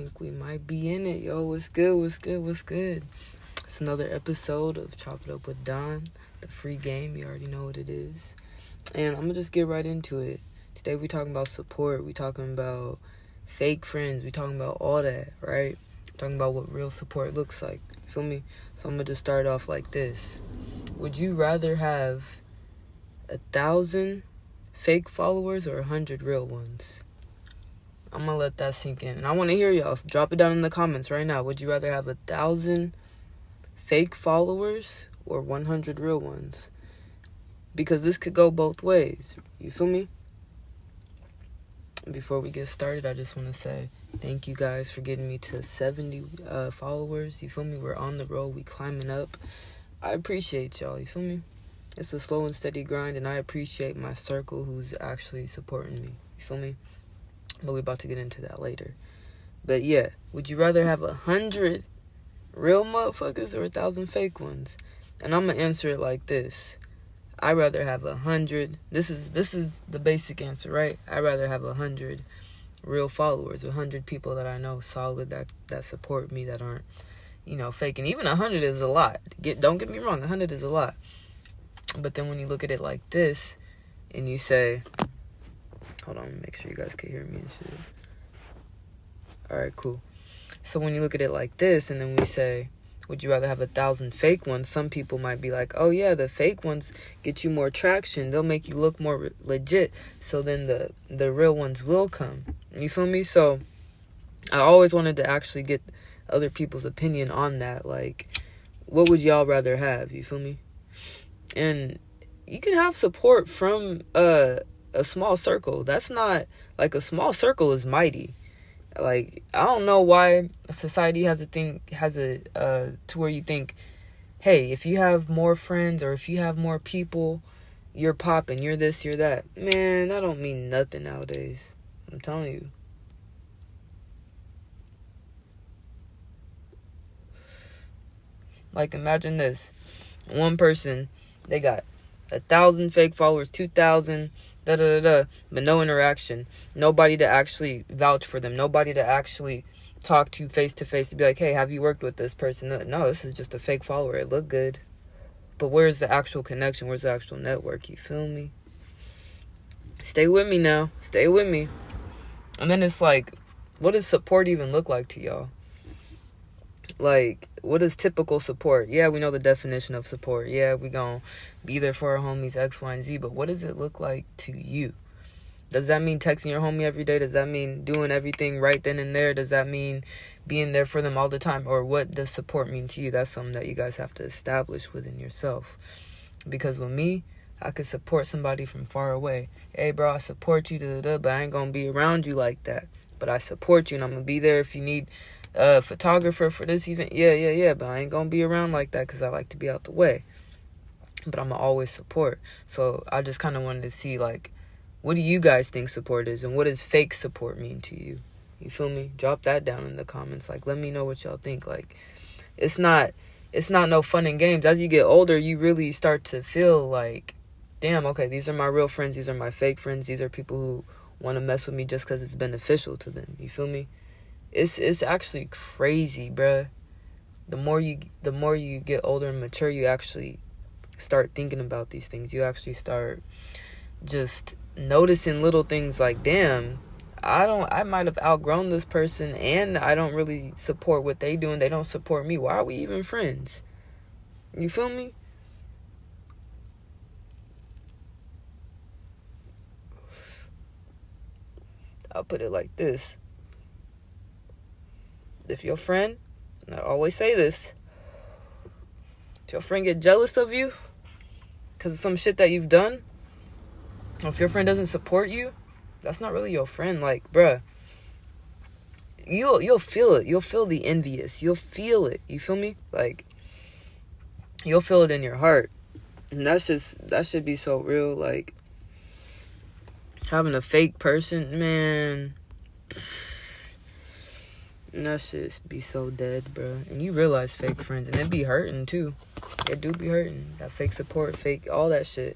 think we might be in it, yo. What's good? What's good? What's good? It's another episode of Chop It Up with Don, the free game. You already know what it is. And I'm going to just get right into it. Today we talking about support. We talking about fake friends. We talking about all that, right? Talking about what real support looks like. You feel me? So I'm going to just start off like this. Would you rather have 1,000 fake followers or 100 real ones? I'm going to let that sink in. And I want to hear y'all. Drop it down in the comments right now. Would you rather have 1,000 fake followers or 100 real ones? Because this could go both ways. You feel me? Before we get started, I just want to say thank you guys for getting me to 70 followers. You feel me? We're on the road. We climbing up. I appreciate y'all. You feel me? It's a slow and steady grind, and I appreciate my circle who's actually supporting me. You feel me? But we're about to get into that later. But yeah, would you rather have 100 real motherfuckers or 1,000 fake ones? And I'm going to answer it like this. I'd rather have 100. This is the basic answer, right? I'd rather have 100 real followers, 100 people that I know solid that support me, that aren't, fake. And even 100 is a lot. Don't get me wrong, 100 is a lot. But then when you look at it like this, and you say, hold on, make sure you guys can hear me and shit. Alright, cool. So when you look at it like this, and then we say, would you rather have 1,000 fake ones? Some people might be like, oh yeah, the fake ones get you more traction. They'll make you look more legit. So then the real ones will come. You feel me? So I always wanted to actually get other people's opinion on that. Like, what would y'all rather have? You feel me? And you can have support from a small circle. That's not, like, a small circle is mighty. Like, I don't know why society has to where you think, hey, if you have more friends or if you have more people, you're popping, you're this, you're that. Man, that don't mean nothing nowadays. I'm telling you. Like, imagine this. One person, they got 1,000 fake followers, 2,000, but no interaction. Nobody to actually vouch for them. Nobody to actually talk to face to be like, hey, have you worked with this person? No, this is just a fake follower. It looked good. But where's the actual connection? Where's the actual network? You feel me? Stay with me now. Stay with me. And then it's like, what does support even look like to y'all? Like, what is typical support? Yeah, we know the definition of support. Yeah, we gonna be there for our homies, X, Y, and Z. But what does it look like to you? Does that mean texting your homie every day? Does that mean doing everything right then and there? Does that mean being there for them all the time? Or what does support mean to you? That's something that you guys have to establish within yourself. Because with me, I could support somebody from far away. Hey, bro, I support you, but I ain't gonna be around you like that. But I support you, and I'm gonna be there if you need a photographer for this event. Yeah, but I ain't gonna be around like that because I like to be out the way. But I'm gonna always support. So I just kind of wanted to see, like, what do you guys think support is, and what does fake support mean to you? You feel me? Drop that down in the comments. Like, let me know what y'all think. Like, it's not no fun and games. As you get older, you really start to feel like, damn, okay, these are my real friends, these are my fake friends, these are people who want to mess with me just because it's beneficial to them. You feel me? It's actually crazy, bruh. The more you get older and mature, you actually start thinking about these things. You actually start just noticing little things like, damn, I might have outgrown this person, and I don't really support what they do, and they don't support me. Why are we even friends? You feel me? I'll put it like this. If your friend, and I always say this, if your friend get jealous of you because of some shit that you've done, or if your friend doesn't support you, that's not really your friend. Like, bruh, you'll feel it. You'll feel the envious. You'll feel it. You feel me? Like, you'll feel it in your heart. And that should be so real. Like, having a fake person, man, that shit be so dead, bro. And you realize fake friends, and it be hurting too. It do be hurting. That fake support, fake, all that shit.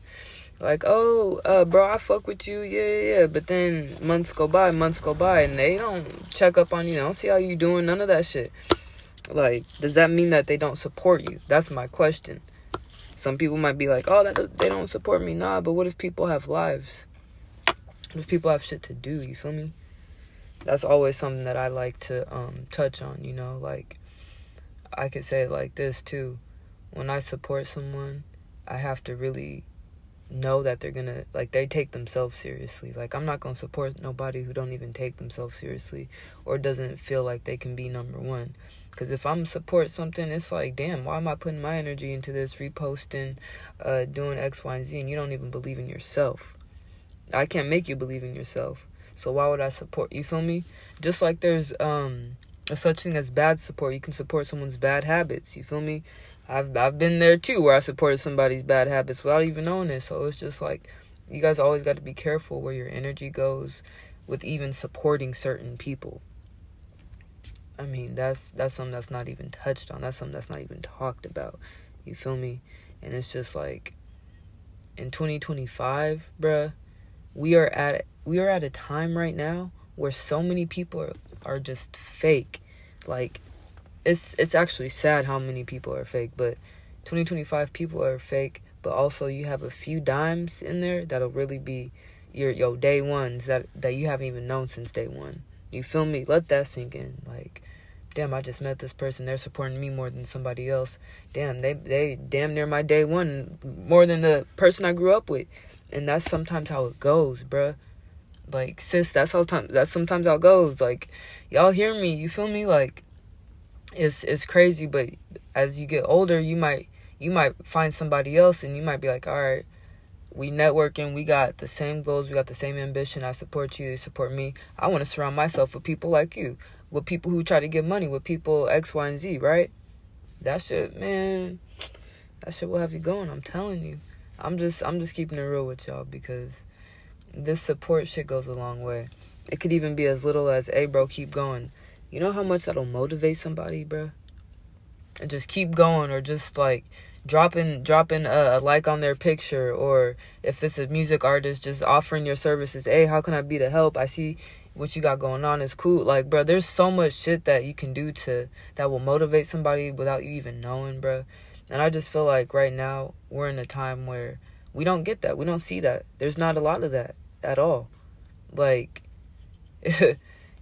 Like, oh, bro, I fuck with you, yeah. But then months go by, and they don't check up on you. They don't see how you doing, none of that shit. Like, does that mean that they don't support you? That's my question. Some people might be like, oh, they don't support me. Nah, but what if people have lives? What if people have shit to do, you feel me? That's always something that I like to touch on, you know? Like, I could say it like this, too. When I support someone, I have to really know that they're gonna, like, they take themselves seriously. Like, I'm not gonna support nobody who don't even take themselves seriously or doesn't feel like they can be number one. Because if I'm support something, it's like, damn, why am I putting my energy into this, reposting, doing X, Y, and Z, and you don't even believe in yourself? I can't make you believe in yourself. So why would I support? You feel me? Just like there's a such thing as bad support. You can support someone's bad habits. You feel me? I've been there too, where I supported somebody's bad habits without even knowing it. So it's just like, you guys always got to be careful where your energy goes with even supporting certain people. I mean, that's something that's not even touched on. That's something that's not even talked about. You feel me? And it's just like, in 2025, bruh, we are at a time right now where so many people are just fake. Like, it's actually sad how many people are fake, but 2025 people are fake, but also you have a few dimes in there that'll really be your day ones that you haven't even known since day one. You feel me? Let that sink in. Like, damn, I just met this person, they're supporting me more than somebody else. Damn, they damn near my day one more than the person I grew up with. And that's sometimes how it goes, bruh. Like, sis, that's sometimes how it goes. Like, y'all hear me, you feel me? Like, it's crazy, but as you get older, you might find somebody else, and you might be like, all right, we networking, we got the same goals, we got the same ambition, I support you, you support me. I want to surround myself with people like you, with people who try to get money, with people X, Y, and Z, right? That shit, man, that shit will have you going, I'm telling you. I'm just keeping it real with y'all, because this support shit goes a long way. It could even be as little as, hey, bro, keep going. You know how much that'll motivate somebody, bro? And just keep going, or just like dropping a like on their picture, or if it's a music artist, just offering your services. Hey, how can I be to help? I see what you got going on is cool. Like, bro, there's so much shit that you can do that will motivate somebody without you even knowing, bro. And I just feel like right now we're in a time where we don't get that. We don't see that. There's not a lot of that at all. Like,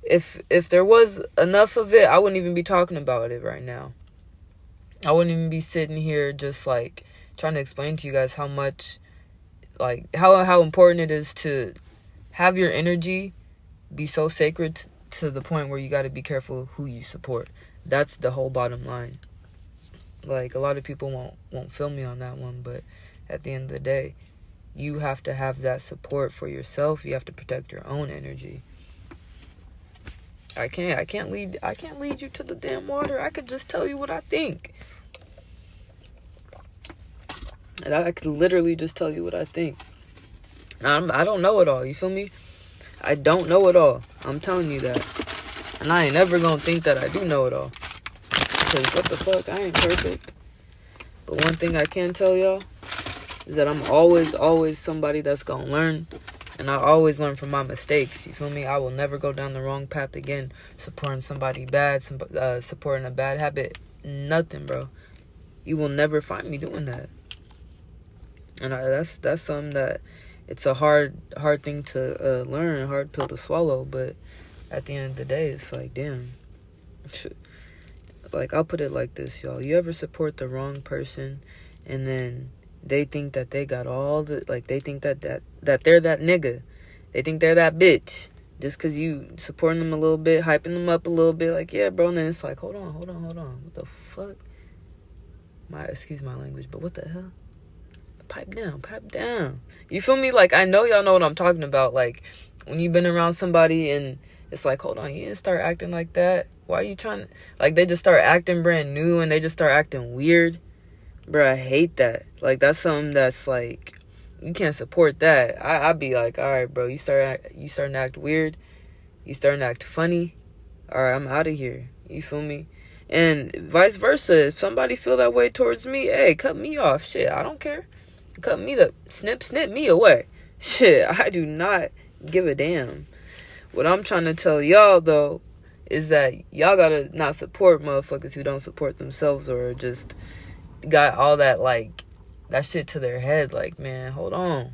if there was enough of it, I wouldn't even be talking about it right now. I wouldn't even be sitting here just like trying to explain to you guys how much, like, how important it is to have your energy be so sacred to the point where you got to be careful who you support. That's the whole bottom line. Like, a lot of people won't feel me on that one, but at the end of the day, you have to have that support for yourself. You have to protect your own energy. I can't lead you to the damn water. I could just tell you what I think. And I could literally just tell you what I think. I don't know it all, you feel me? I don't know it all. I'm telling you that. And I ain't never gonna think that I do know it all. Because what the fuck, I ain't perfect. But one thing I can tell y'all is that I'm always somebody that's gonna learn. And I always learn from my mistakes. You feel me? I will never go down the wrong path again. Supporting somebody bad, supporting a bad habit. Nothing, bro. You will never find me doing that. And that's something that, it's a hard thing to learn, hard pill to swallow. But at the end of the day, it's like, damn. Like, I'll put it like this, y'all. You ever support the wrong person, and then they think that they got all the, like, they think that they're that nigga. They think they're that bitch. Just because you supporting them a little bit, hyping them up a little bit, like, yeah, bro. And then it's like, hold on. What the fuck? Excuse my language, but what the hell? Pipe down. You feel me? Like, I know y'all know what I'm talking about. Like, when you've been around somebody and it's like, hold on, you didn't start acting like that. Why are you trying to, like, they just start acting brand new and they just start acting weird. Bro, I hate that. Like, that's something that's like, you can't support that. I'd be like, all right, bro, you starting to act weird. You starting to act funny. All right, I'm out of here. You feel me? And vice versa. If somebody feel that way towards me, hey, cut me off. Shit, I don't care. cut me the snip me away. Shit, I do not give a damn. What I'm trying to tell y'all though is that y'all gotta not support motherfuckers who don't support themselves or just got all that like that shit to their head. Like, man, hold on.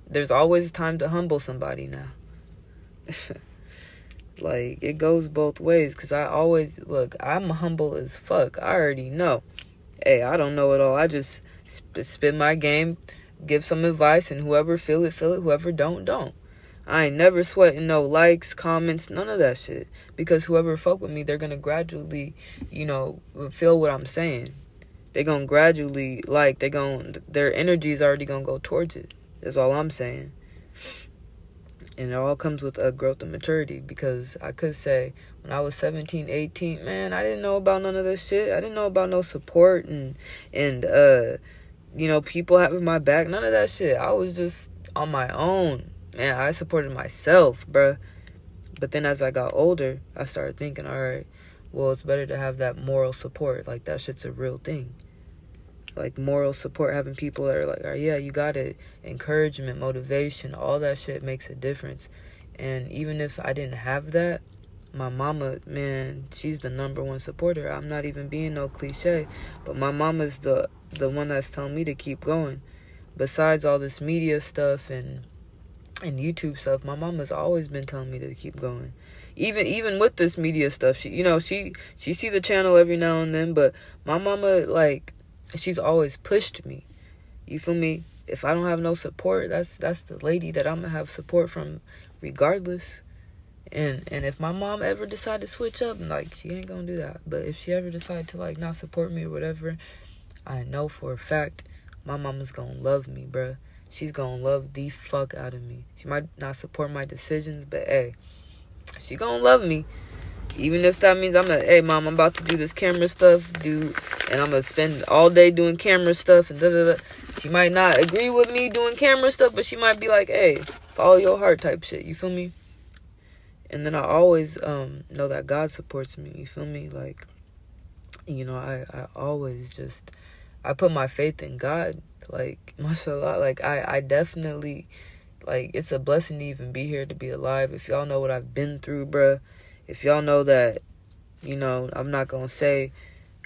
There's always time to humble somebody now. Like, it goes both ways. Because I always, look, I'm humble as fuck. I already know. Hey, I don't know it all. I just spit my game, give some advice, and whoever feel it, feel it. Whoever don't. I ain't never sweating no likes, comments, none of that shit. Because whoever fuck with me, they're going to gradually, feel what I'm saying. They're going to gradually, their energy's already going to go towards it. That's all I'm saying. And it all comes with a growth and maturity. Because I could say, when I was 17, 18, man, I didn't know about none of this shit. I didn't know about no support and people having my back. None of that shit. I was just on my own. Man, I supported myself, bruh. But then as I got older, I started thinking, all right, well, it's better to have that moral support. Like, that shit's a real thing. Like, moral support, having people that are like, oh, yeah, you got it. Encouragement, motivation, all that shit makes a difference. And even if I didn't have that, my mama, man, she's the number one supporter. I'm not even being no cliche, but my mama's the one that's telling me to keep going. Besides all this media stuff and YouTube stuff, my mama's always been telling me to keep going. Even with this media stuff, she see the channel every now and then, but my mama, like, she's always pushed me. You feel me? If I don't have no support, that's the lady that I'm gonna have support from regardless. And if my mom ever decide to switch up, like, she ain't gonna do that. But if she ever decide to, like, not support me or whatever, I know for a fact my mama's gonna love me, bruh. She's gonna love the fuck out of me. She might not support my decisions, but hey, she gonna love me. Even if that means hey, mom, I'm about to do this camera stuff, and I'm gonna spend all day doing camera stuff and da-da-da. She might not agree with me doing camera stuff, but she might be like, hey, follow your heart type shit. You feel me? And then I always know that God supports me. You feel me? Like, I always just, I put my faith in God. Like, mashallah, like, I definitely, like, it's a blessing to even be here, to be alive. If y'all know what I've been through, bruh, if y'all know that, I'm not gonna say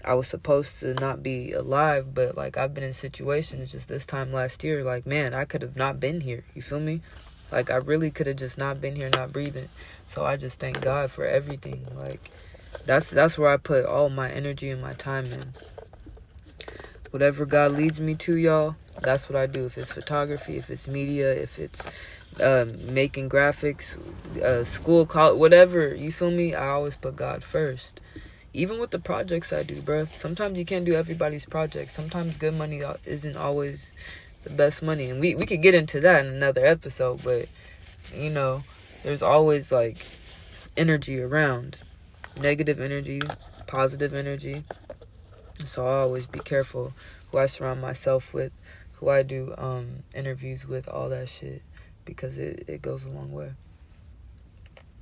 I was supposed to not be alive, but, like, I've been in situations just this time last year, like, man, I could have not been here. You feel me? Like, I really could have just not been here, not breathing. So I just thank God for everything. Like, that's where I put all my energy and my time in. Whatever God leads me to, y'all, that's what I do. If it's photography, if it's media, if it's making graphics, school, college, whatever, you feel me? I always put God first. Even with the projects I do, bro. Sometimes you can't do everybody's projects. Sometimes good money isn't always the best money. And we could get into that in another episode, but, there's always, like, energy around. Negative energy, positive energy. So I always be careful who I surround myself with, who I do interviews with, all that shit, because it goes a long way.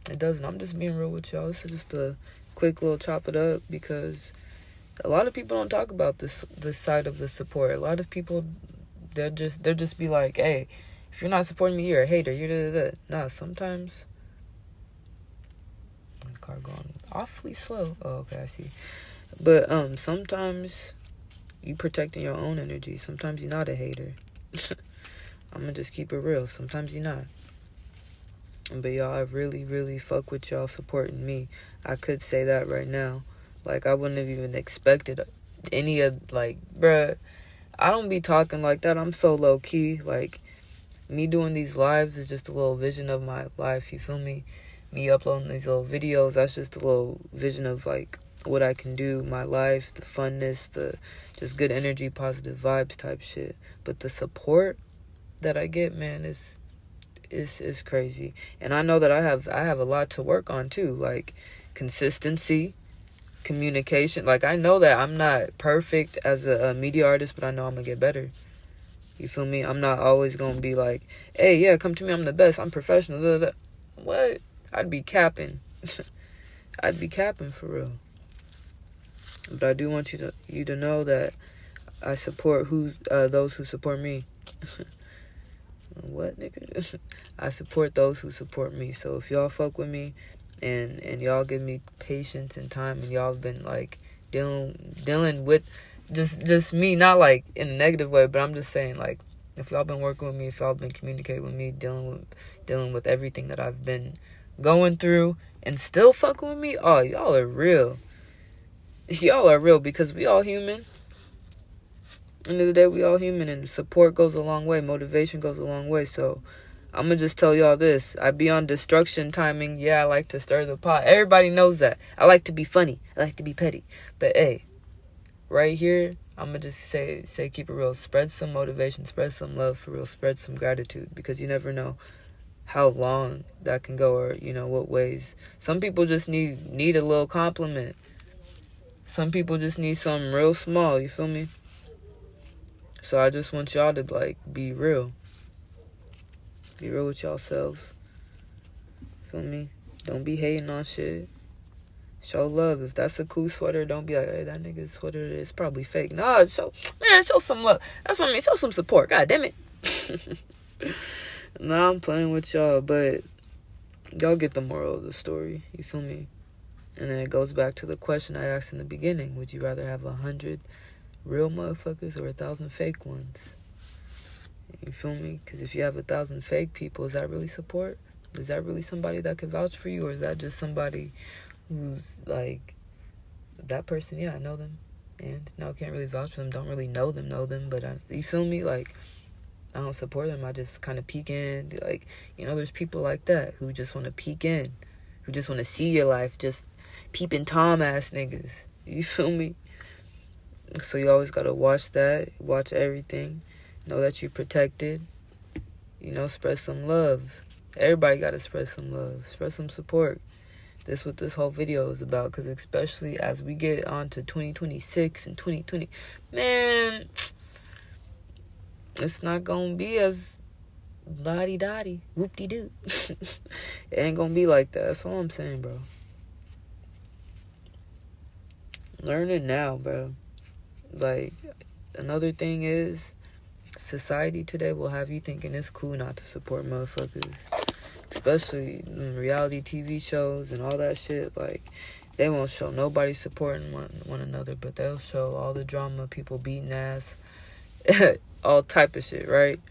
It doesn't. I'm just being real with y'all. This is just a quick little chop it up, because a lot of people don't talk about this side of the support. A lot of people, they'll just be like, hey, if you're not supporting me, you're a hater. You're da. Nah, sometimes the car going awfully slow. Oh, okay, I see. But sometimes you protecting your own energy. Sometimes you're not a hater. I'm gonna just keep it real. Sometimes you're not. But y'all, I really, really fuck with y'all supporting me. I could say that right now. Like, I wouldn't have even expected any of, like, bruh, I don't be talking like that. I'm so low key. Like, me doing these lives is just a little vision of my life. You feel me? Me uploading these little videos, that's just a little vision of, like, what I can do, my life, the funness, the just good energy, positive vibes type shit. But the support that I get, man, is crazy. And I know that I have a lot to work on too, like consistency, communication. Like, I know that I'm not perfect as a media artist, but I know I'm gonna get better. You feel me? I'm not always gonna be like, hey, yeah, come to me, I'm the best, I'm professional. Blah, blah. What? I'd be capping. I'd be capping for real. But I do want you to know that I support those who support me. What, nigga? I support those who support me. So if y'all fuck with me and y'all give me patience and time, and y'all have been like dealing with just me, not like in a negative way, but I'm just saying, like, if y'all been working with me, if y'all been communicating with me, dealing with everything that I've been going through and still fucking with me, oh, y'all are real. Y'all are real, because we all human. End of the day, we all human, and support goes a long way. Motivation goes a long way. So I'm gonna just tell y'all this: I be on destruction timing. Yeah, I like to stir the pot. Everybody knows that. I like to be funny. I like to be petty. But hey, right here, I'm gonna just say keep it real. Spread some motivation. Spread some love for real. Spread some gratitude, because you never know how long that can go, or what ways. Some people just need a little compliment. Some people just need something real small. You feel me? So I just want y'all to, like, be real. Be real with yourselves. Feel me? Don't be hating on shit. Show love. If that's a cool sweater, don't be like, hey, that nigga's sweater is probably fake. Nah, show some love. That's what I mean. Show some support. God damn it. Nah, I'm playing with y'all, but y'all get the moral of the story. You feel me? And then it goes back to the question I asked in the beginning. Would you rather have 100 real motherfuckers or 1,000 fake ones? You feel me? Because if you have 1,000 fake people, is that really support? Is that really somebody that can vouch for you? Or is that just somebody who's like, that person, yeah, I know them, and no, I can't really vouch for them, don't really know them, but you feel me? Like, I don't support them, I just kind of peek in. Like, there's people like that who just want to peek in, who just want to see your life, just peeping Tom ass niggas. You feel me? So you always gotta watch everything, know that you're protected, spread some love. Everybody gotta spread some love, spread some support. That's what this whole video is about, because especially as we get on to 2026 and 2020, man, it's not gonna be as la-di-da-di, whoop-de-doo. It ain't gonna be like that. That's all I'm saying, bro. Learn it now, bro. Like, another thing is, society today will have you thinking it's cool not to support motherfuckers. Especially in reality TV shows and all that shit. Like, they won't show nobody supporting one another, but they'll show all the drama, people beating ass, all type of shit, right?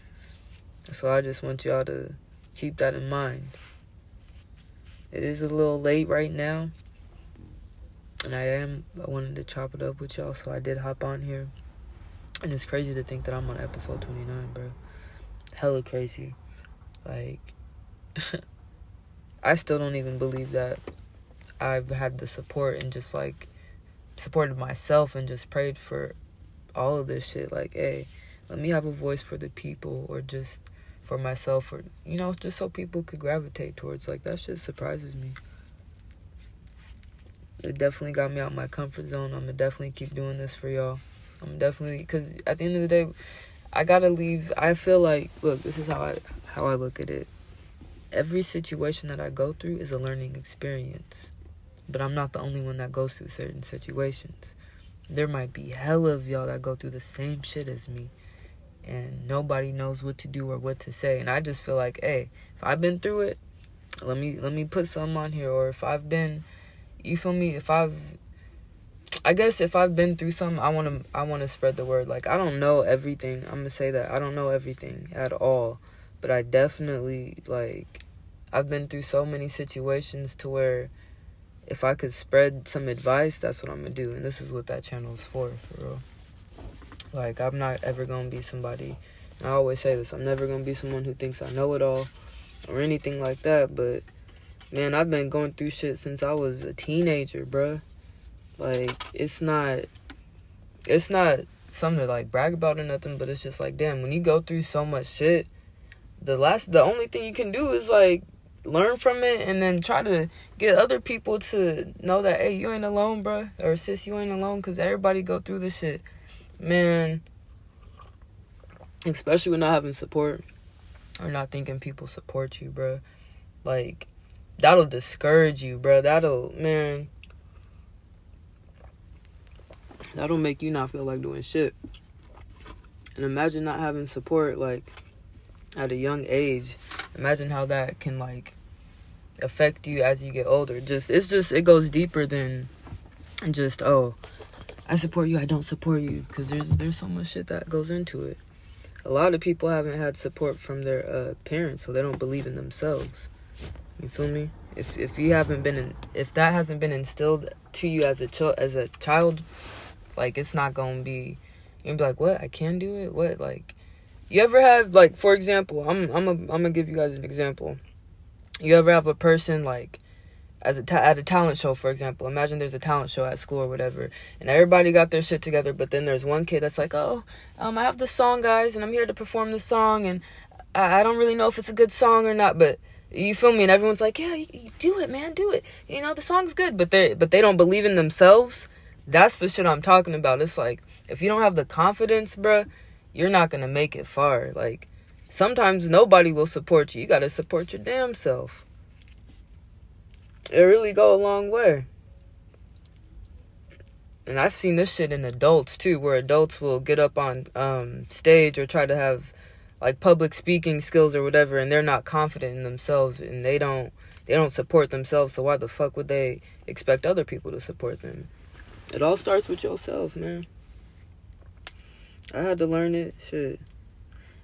So I just want y'all to keep that in mind. It is a little late right now, and I wanted to chop it up with y'all, so I did hop on here. And it's crazy to think that I'm on episode 29, bro. Hella crazy. Like, I still don't even believe that I've had the support and just, like, supported myself and just prayed for all of this shit. Like, hey, let me have a voice for the people, or just for myself, or, just so people could gravitate towards. Like, that shit surprises me. It definitely got me out my comfort zone. I'm gonna definitely keep doing this for y'all. I'm definitely, because at the end of the day, I gotta leave. I feel like, look, this is how I look at it. Every situation that I go through is a learning experience, but I'm not the only one that goes through certain situations. There might be hella of y'all that go through the same shit as me, and nobody knows what to do or what to say. And I just feel like, hey, if I've been through it, let me put something on here. Or if I've been, you feel me? I guess if I've been through something, I want to spread the word. Like, I don't know everything. I'm gonna say that I don't know everything at all, but I definitely, like, I've been through so many situations to where if I could spread some advice, that's what I'm gonna do. And this is what that channel is for real. Like, I'm not ever gonna be somebody, and I always say this, I'm never gonna be someone who thinks I know it all or anything like that. But man, I've been going through shit since I was a teenager, bruh. Like, it's not something to, like, brag about or nothing, but it's just like, damn, when you go through so much shit, the only thing you can do is, like, learn from it, and then try to get other people to know that, hey, you ain't alone, bruh, or sis, you ain't alone, because everybody go through this shit. Man, especially when not having support, or not thinking people support you, bruh. Like, that'll discourage you, bruh. That'll make you not feel like doing shit. And imagine not having support, like, at a young age. Imagine how that can, like, affect you as you get older. It goes deeper than just, oh, I support you, I don't support you. Because there's so much shit that goes into it. A lot of people haven't had support from their parents, so they don't believe in themselves. You feel me? If that hasn't been instilled to you as a child, like, it's not gonna be. You'll be like, what? I can do it? What? Like, you ever have, like, for example, I'm gonna give you guys an example. You ever have a person, like, at a talent show, for example. Imagine there's a talent show at school or whatever, and everybody got their shit together, but then there's one kid that's like, oh, I have this song, guys, and I'm here to perform this song, and I don't really know if it's a good song or not, but you feel me? And everyone's like, yeah, you do it, man, do it. You know, the song's good, but they don't believe in themselves. That's the shit I'm talking about. It's like, if you don't have the confidence, bruh, you're not gonna make it far. Like, sometimes nobody will support you. You gotta support your damn self. It really go a long way. And I've seen this shit in adults too, where adults will get up on stage or try to have, like, public speaking skills or whatever, and they're not confident in themselves, and they don't support themselves. So why the fuck would they expect other people to support them? It all starts with yourself, man. I had to learn it. Shit,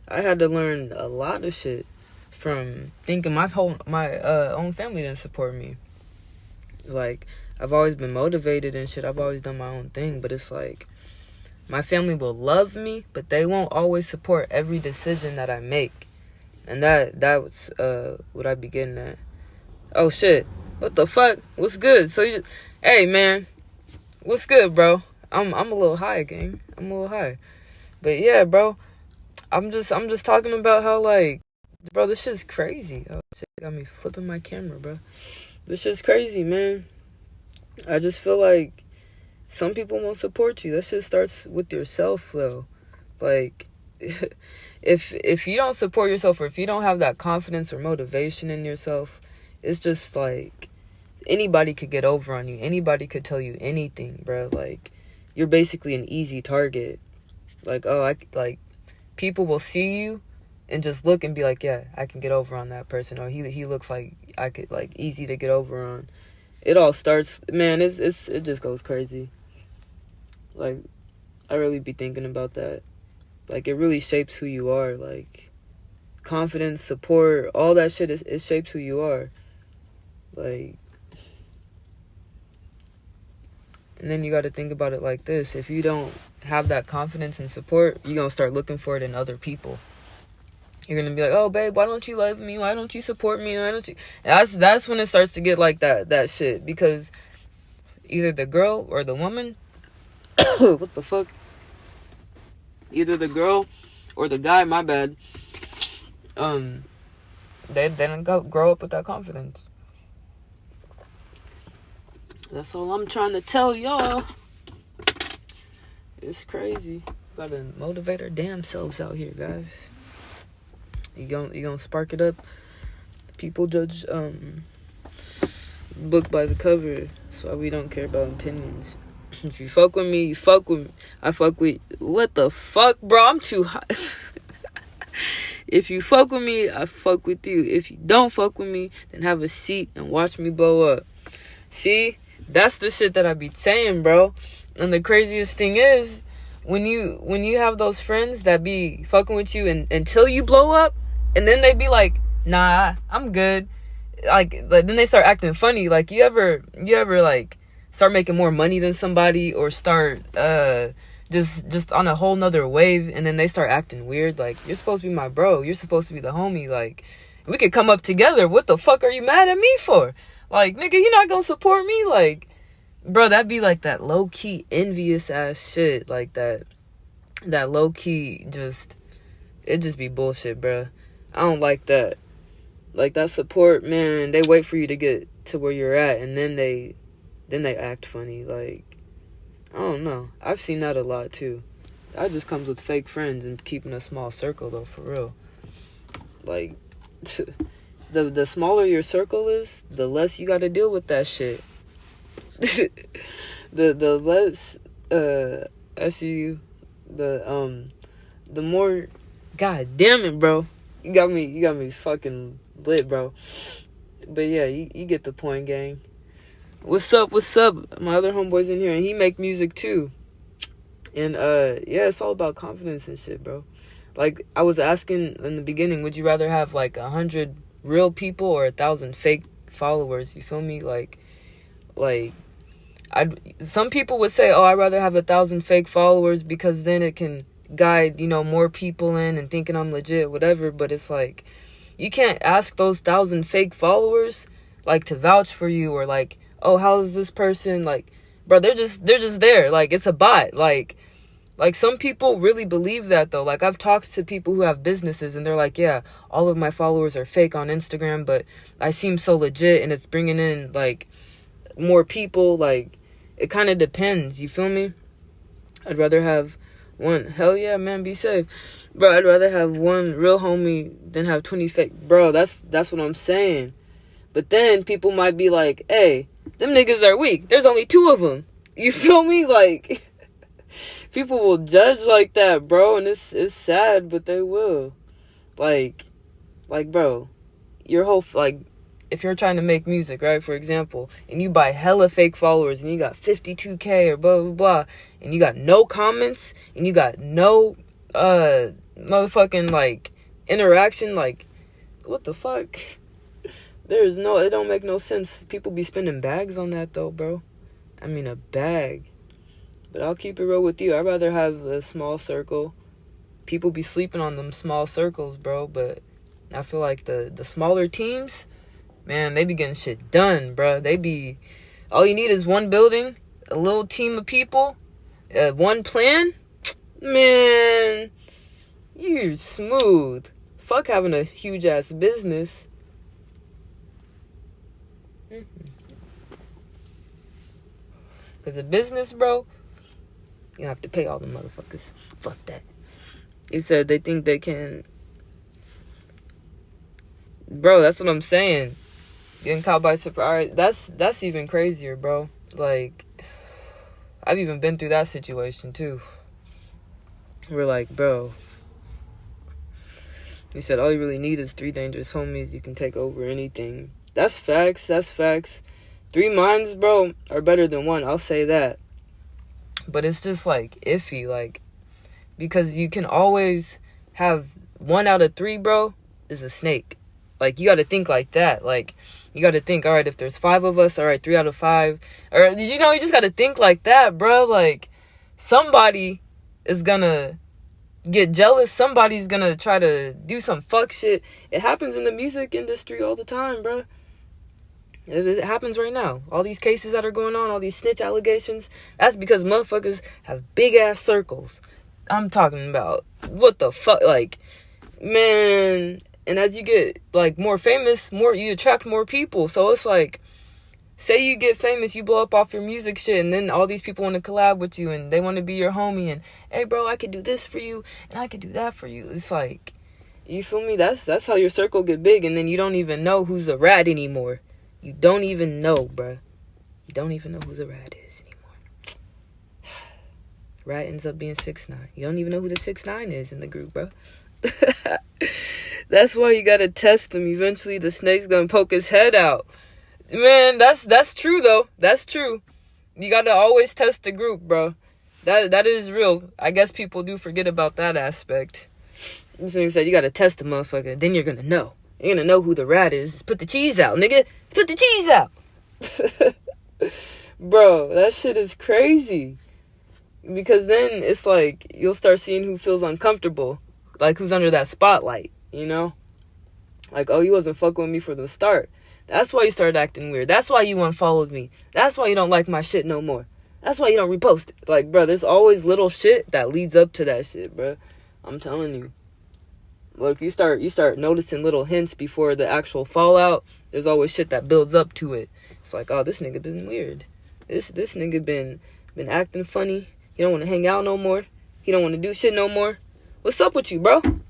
I had to learn a lot of shit from thinking my own family didn't support me. Like, I've always been motivated and shit. I've always done my own thing, but it's like, my family will love me, but they won't always support every decision that I make. And that was what I be getting at. Oh shit, what the fuck? What's good? So hey man, what's good, bro? I'm a little high, gang. I'm a little high. But yeah, bro, I'm just talking about how, like, bro, this shit's crazy. Oh shit, got me flipping my camera, bro. This shit's crazy, man. I just feel like some people won't support you. That shit starts with yourself, though. Like, if you don't support yourself, or if you don't have that confidence or motivation in yourself, it's just like, anybody could get over on you. Anybody could tell you anything, bro. Like, you're basically an easy target. Like, people will see you and just look and be like, yeah, I can get over on that person, or he looks like I could, like, easy to get over on. It all starts, man, it just goes crazy. Like, I really be thinking about that. Like, it really shapes who you are. Like, confidence, support, all that shit, it shapes who you are. Like, and then you got to think about it like this. If you don't have that confidence and support, you're going to start looking for it in other people. You're going to be like, oh, babe, why don't you love me? Why don't you support me? Why don't you? That's when it starts to get like that shit. Because either the girl or the woman, what the fuck? Either the girl or the guy, my bad, they don't grow up with that confidence. That's all I'm trying to tell y'all. It's crazy. Gotta motivate our damn selves out here, guys. You gonna spark it up. People judge book by the cover, so we don't care about opinions. If you fuck with me, you fuck with me. I fuck with... What the fuck, bro? I'm too hot. If you fuck with me, I fuck with you. If you don't fuck with me, then have a seat and watch me blow up. See? That's the shit that I be saying, bro. And the craziest thing is, when you have those friends that be fucking with you until you blow up, and then they be like, nah, I'm good. Like then they start acting funny. Like, you ever like start making more money than somebody, or start just on a whole nother wave, and then they start acting weird? Like, you're supposed to be my bro. You're supposed to be the homie. Like, we could come up together. What the fuck are you mad at me for? Like, nigga, you not gonna support me? Like, bro, that'd be like that low-key envious ass shit. Like that low-key it just be bullshit, bro. I don't like that. Like, that support, man, they wait for you to get to where you're at, and then they act funny. Like, I don't know. I've seen that a lot too. That just comes with fake friends and keeping a small circle, though, for real. Like, the smaller your circle is, the less you got to deal with that shit. the less I see you, the the more, god damn it, bro. You got me fucking lit, bro. But yeah, you get the point, gang. What's up? My other homeboy's in here, and he make music too. And yeah, it's all about confidence and shit, bro. Like, I was asking in the beginning, would you rather have like 100 real people or 1,000 fake followers? You feel me? Like some people would say, oh, I'd rather have 1,000 fake followers because then it can guide, more people in and thinking I'm legit, whatever. But it's like, you can't ask those 1,000 fake followers like to vouch for you, or like, oh, how is this person, like, bro, they're just there, like, it's a bot. Like some people really believe that, though. Like, I've talked to people who have businesses and they're like, yeah, all of my followers are fake on Instagram, but I seem so legit and it's bringing in like more people. Like, it kind of depends, you feel me? I'd rather have one, hell yeah, man, be safe, bro. I'd rather have one real homie than have 20 fake, bro. That's what I'm saying. But then people might be like, hey, them niggas are weak, there's only 2 of them, you feel me? Like, people will judge like that, bro, and it's sad, but they will. Like, bro, your whole, like, if you're trying to make music, right, for example, and you buy hella fake followers, and you got 52K or blah, blah, blah, and you got no comments, and you got no, motherfucking, like, interaction, like, what the fuck? It don't make no sense. People be spending bags on that, though, bro. I mean, a bag. But I'll keep it real with you. I'd rather have a small circle. People be sleeping on them small circles, bro. But I feel like the smaller teams, man, they be getting shit done, bro. All you need is one building, a little team of people, one plan. Man, you're smooth. Fuck having a huge-ass business. Because a business, bro, you have to pay all the motherfuckers. Fuck that. He said they think they can. Bro, that's what I'm saying. Getting caught by surprise. That's even crazier, bro. Like, I've even been through that situation, too. We're like, bro. He said all you really need is 3 dangerous homies. You can take over anything. That's facts. 3 minds, bro, are better than 1. I'll say that. But it's just, like, iffy, like, because you can always have 1 out of 3, bro, is a snake. Like, you got to think like that. Like, you got to think, all right, if there's 5 of us, all right, 3 out of 5. Or, you just got to think like that, bro. Like, somebody is going to get jealous. Somebody's going to try to do some fuck shit. It happens in the music industry all the time, bro. It happens right now. All these cases that are going on, all these snitch allegations, that's because motherfuckers have big-ass circles. I'm talking about, what the fuck, like, man, and as you get, like, more famous, you attract more people, so it's like, say you get famous, you blow up off your music shit, and then all these people want to collab with you, and they want to be your homie, and, hey, bro, I could do this for you, and I could do that for you. It's like, you feel me? That's how your circle get big, and then you don't even know who's a rat anymore. You don't even know, bruh. You don't even know who the rat is anymore. Rat ends up being 6ix9ine. You don't even know who the 6ix9ine is in the group, bro. That's why you gotta test him. Eventually, the snake's gonna poke his head out. Man, that's true, though. That's true. You gotta always test the group, bro. That is real. I guess people do forget about that aspect. This nigga said you gotta test the motherfucker. Then you're gonna know. You're gonna know who the rat is. Just put the cheese out, nigga. Put the cheese out. Bro, that shit is crazy. Because then it's like, you'll start seeing who feels uncomfortable. Like, who's under that spotlight, you know? Like, oh, you wasn't fucking with me from the start. That's why you started acting weird. That's why you unfollowed me. That's why you don't like my shit no more. That's why you don't repost it. Like, bro, there's always little shit that leads up to that shit, bro. I'm telling you. Look, you start noticing little hints before the actual fallout. There's always shit that builds up to it. It's like, oh, this nigga been weird. This nigga been acting funny. He don't want to hang out no more. He don't want to do shit no more. What's up with you, bro? You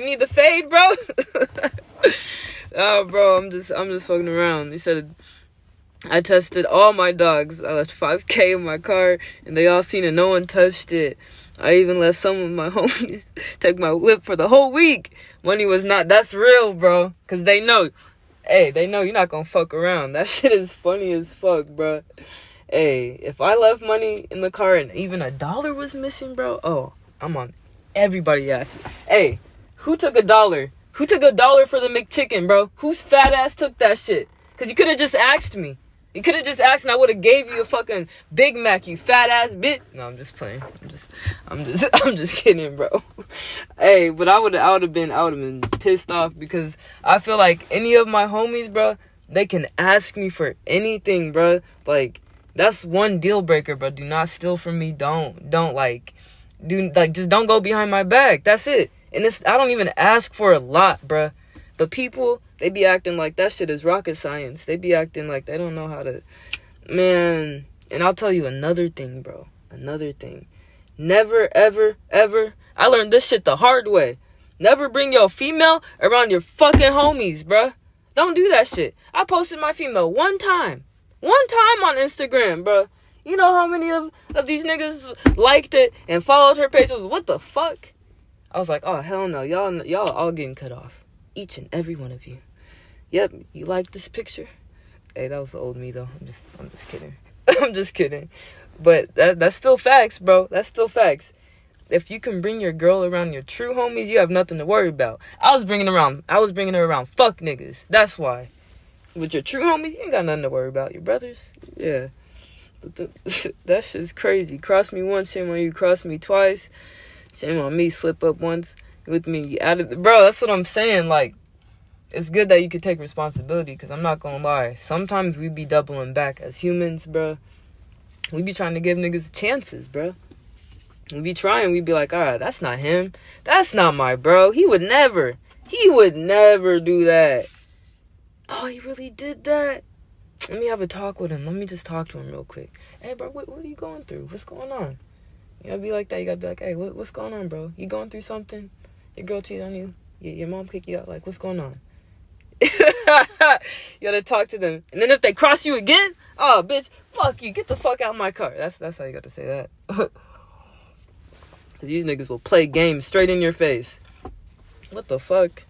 need the fade, bro? Oh, bro, I'm just fucking around. He said I tested all my dogs. I left 5K in my car, and they all seen it. No one touched it. I even left some of my homies take my whip for the whole week. Money was not. That's real, bro. Because they know. Hey, they know you're not going to fuck around. That shit is funny as fuck, bro. Hey, if I left money in the car and even $1 was missing, bro, oh, I'm on everybody's ass. Hey, who took $1? Who took $1 for the McChicken, bro? Whose fat ass took that shit? Because you could have just asked me. You could have just asked and I would have gave you a fucking Big Mac, you fat ass bitch. No, I'm just playing. I'm just kidding, bro. Hey, but I would have been pissed off because I feel like any of my homies, bro, they can ask me for anything, bro. Like, that's one deal breaker, bro. Do not steal from me. Just don't go behind my back. That's it. And I don't even ask for a lot, bro. But people, they be acting like that shit is rocket science. They be acting like they don't know how to... Man, and I'll tell you another thing, bro. Another thing. Never, ever, ever... I learned this shit the hard way. Never bring your female around your fucking homies, bro. Don't do that shit. I posted my female one time. One time on Instagram, bro. You know how many of these niggas liked it and followed her page? What the fuck? I was like, oh, hell no. Y'all all getting cut off. Each and every one of you. Yep, you like this picture? Hey, that was the old me, though. I'm just kidding. I'm just kidding. But that's still facts, bro. That's still facts. If you can bring your girl around your true homies, you have nothing to worry about. I was bringing her around fuck niggas. That's why. With your true homies, you ain't got nothing to worry about. Your brothers, yeah. But that shit's crazy. Cross me once, shame on you. Cross me twice, shame on me. Slip up once with me. Bro, that's what I'm saying. Like, it's good that you can take responsibility, because I'm not gonna lie. Sometimes we be doubling back as humans, bro. We be trying to give niggas chances, bro. We be trying. We be like, all right, that's not him. That's not my bro. He would never do that. Oh, he really did that? Let me have a talk with him. Let me just talk to him real quick. Hey, bro, what are you going through? What's going on? You gotta be like that. You gotta be like, hey, what's going on, bro? You going through something? Your girl cheated on you? Your mom kicked you out? Like, what's going on? You gotta talk to them. And then if they cross you again, oh, bitch, fuck you. Get the fuck out of my car. That's how you gotta say that. These niggas will play games straight in your face. What the fuck?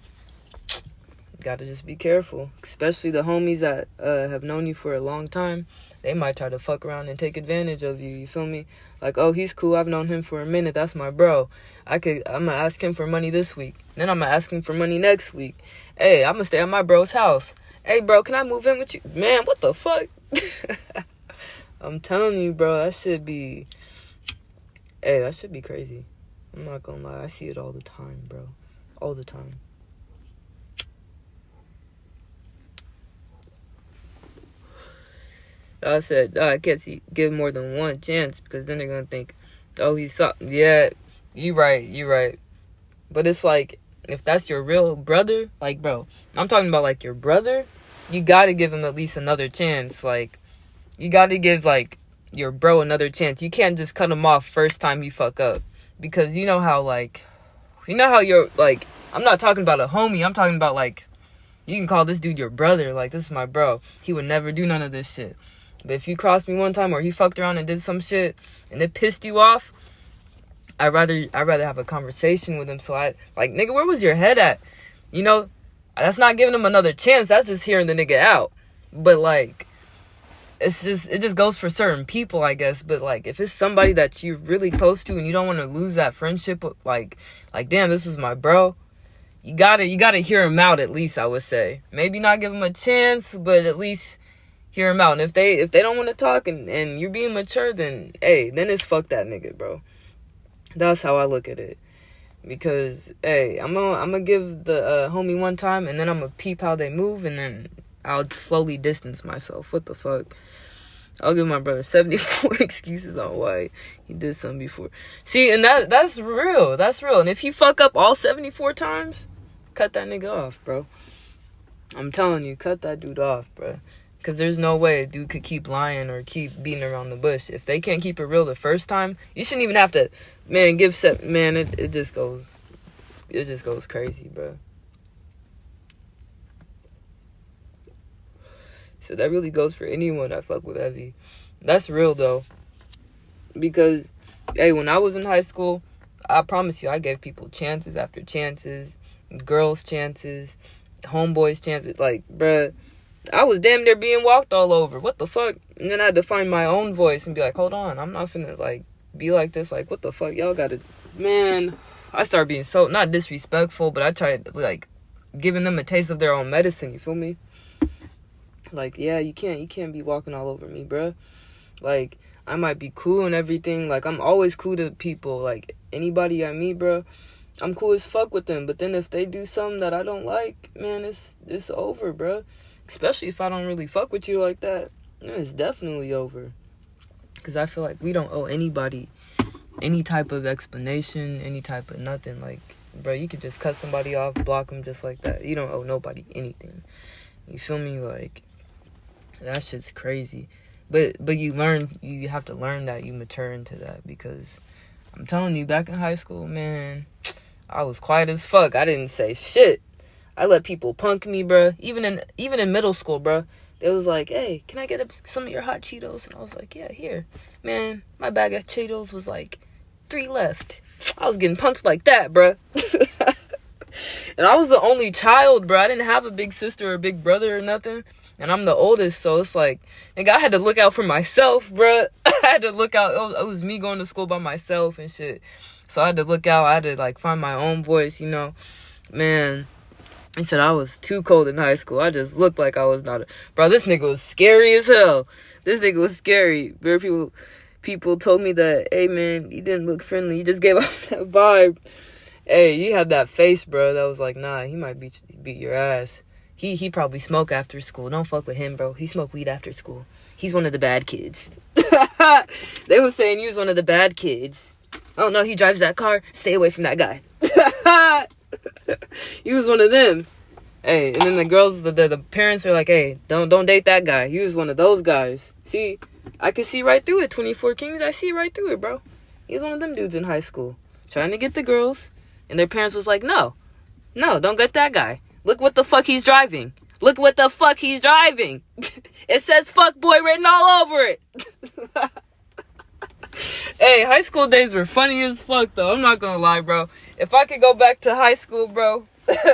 Gotta just be careful. Especially the homies that have known you for a long time. They might try to fuck around and take advantage of you. You feel me? Like, oh, he's cool. I've known him for a minute. That's my bro. I'm gonna ask him for money this week. Then I'm gonna ask him for money next week. Hey, I'm gonna stay at my bro's house. Hey, bro, can I move in with you? Man, what the fuck? I'm telling you, bro, that should be crazy. I'm not gonna lie. I see it all the time, bro. All the time. I said, I can't give more than one chance, because then they're gonna think, oh, he's something. Yeah, you right. But it's like, if that's your real brother, like, bro, I'm talking about, like, your brother, you gotta give him at least another chance. Like, you gotta give, like, your bro another chance. You can't just cut him off first time you fuck up. Because you know how you're, like, I'm not talking about a homie. I'm talking about, like, you can call this dude your brother. Like, this is my bro. He would never do none of this shit. But if you crossed me one time or he fucked around and did some shit and it pissed you off, I'd rather have a conversation with him. So nigga, where was your head at? You know, that's not giving him another chance. That's just hearing the nigga out. But, like, it just goes for certain people, I guess. But, like, if it's somebody that you're really close to and you don't want to lose that friendship, like, damn, this was my bro, you gotta hear him out at least, I would say. Maybe not give him a chance, but at least hear him out. And if they don't want to talk and you're being mature, then, hey, then it's fuck that nigga, bro. That's how I look at it. Because, hey, I'm gonna give the homie one time, and then I'm gonna peep how they move, and then I'll slowly distance myself. What the fuck? I'll give my brother 74 excuses on why he did something before. See, and that's real. That's real. And if you fuck up all 74 times, cut that nigga off, bro. I'm telling you, cut that dude off, bro. Because there's no way a dude could keep lying or keep beating around the bush. If they can't keep it real the first time, you shouldn't even have to, man, it just goes crazy, bro. So that really goes for anyone that fuck with Evie. That's real, though. Because, hey, when I was in high school, I promise you, I gave people chances after chances, girls chances, homeboys chances. Like, bruh, I was damn near being walked all over. What the fuck? And then I had to find my own voice and be like, hold on, I'm not finna, like, be like this. Like, what the fuck? Y'all gotta... Man, I started being so, not disrespectful, but I tried, like, giving them a taste of their own medicine, you feel me? Like, yeah, you can't be walking all over me, bruh. Like, I might be cool and everything. Like, I'm always cool to people. Like, anybody I meet, bruh, I'm cool as fuck with them. But then if they do something that I don't like, man, it's over, bruh. Especially if I don't really fuck with you like that. It's definitely over. Because I feel like we don't owe anybody any type of explanation, any type of nothing. Like, bro, you could just cut somebody off, block them just like that. You don't owe nobody anything. You feel me? Like, that shit's crazy. But you have to learn that, you mature into that. Because I'm telling you, back in high school, man, I was quiet as fuck. I didn't say shit. I let people punk me, bro. Even in middle school, bro. They was like, hey, can I get some of your hot Cheetos? And I was like, yeah, here. Man, my bag of Cheetos was like 3 left. I was getting punked like that, bro. And I was the only child, bro. I didn't have a big sister or a big brother or nothing. And I'm the oldest, so it's like, nigga, I had to look out for myself, bro. I had to look out. It was me going to school by myself and shit. So I had to look out. I had to, like, find my own voice, you know. Man, he said I was too cold in high school. I just looked like I was not Bro, this nigga was scary as hell. This nigga was scary. Very people told me that, hey, man, you didn't look friendly. You just gave off that vibe. Hey, you had that face, bro. That was like, nah, he might beat your ass. He probably smoke after school. Don't fuck with him, bro. He smoke weed after school. He's one of the bad kids. They was saying you was one of the bad kids. Oh, no, he drives that car. Stay away from that guy. He was one of them. Hey, and then the girls, the parents are like, hey, don't date that guy. He was one of those guys. See, I can see right through it. 24 Kings, I see right through it, bro. He was one of them dudes in high school. Trying to get the girls. And their parents was like, no, don't get that guy. Look what the fuck he's driving. Look what the fuck he's driving. It says fuck boy written all over it. Hey, high school days were funny as fuck, though. I'm not gonna lie, bro. If I could go back to high school, bro,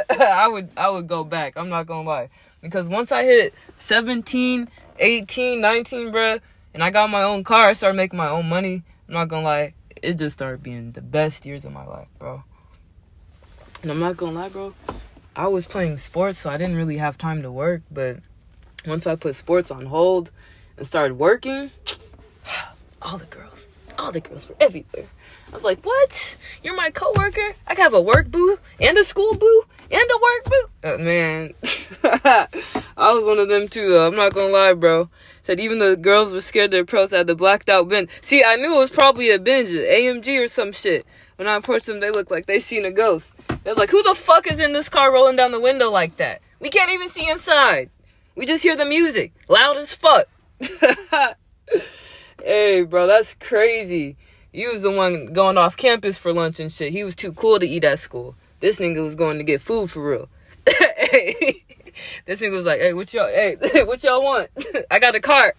I would go back. I'm not gonna lie. Because once I hit 17, 18, 19, bro, and I got my own car, I started making my own money. I'm not gonna lie. It just started being the best years of my life, bro. And I'm not gonna lie, bro. I was playing sports, so I didn't really have time to work. But once I put sports on hold and started working, all the girls were everywhere. I was like, what? You're my coworker? I can have a work boo and a school boo and a work boo? Man, I was one of them too, though. I'm not gonna lie, bro. Said even the girls were scared to approach at the blacked out bench. See, I knew it was probably a bench, AMG or some shit. When I approached them, they looked like they seen a ghost. They was like, who the fuck is in this car rolling down the window like that? We can't even see inside. We just hear the music. Loud as fuck. Hey, bro, that's crazy. You was the one going off campus for lunch and shit. He was too cool to eat at school. This nigga was going to get food for real. Hey, this nigga was like, hey, what y'all want? I got a cart.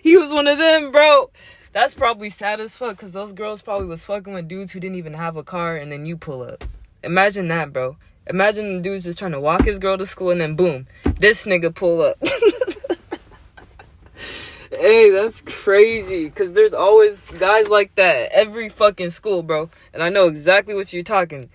He was one of them, bro. That's probably sad as fuck, because those girls probably was fucking with dudes who didn't even have a car, and then you pull up. Imagine that, bro. Imagine the dude's just trying to walk his girl to school, and then boom, this nigga pull up. Hey, that's crazy, because there's always guys like that at every fucking school, bro. And I know exactly what you're talking.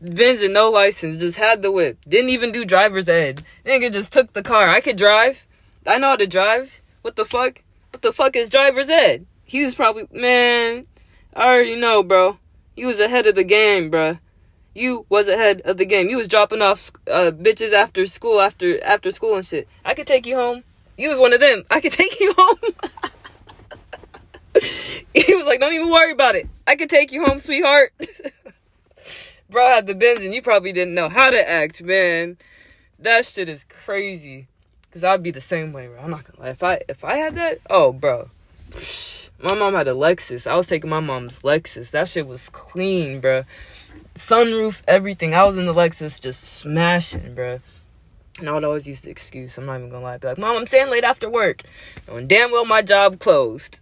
Benz and no license, just had the whip. Didn't even do driver's ed. Nigga just took the car. I could drive. I know how to drive. What the fuck? What the fuck is driver's ed? He was probably, man, I already know, bro. You was ahead of the game, bro. You was ahead of the game. You was dropping off bitches after school and shit. I could take you home. You was one of them. I could take you home. He was like, don't even worry about it. I could take you home, sweetheart. Bro had the Benz and you probably didn't know how to act, man. That shit is crazy. Because I'd be the same way, bro. I'm not gonna lie. If I had that, oh, bro. My mom had a Lexus. I was taking my mom's Lexus. That shit was clean, bro. Sunroof, everything. I was in the Lexus just smashing, bro. And I would always use the excuse, I'm not even gonna lie, be like, Mom, I'm staying late after work. Knowing damn well my job closed.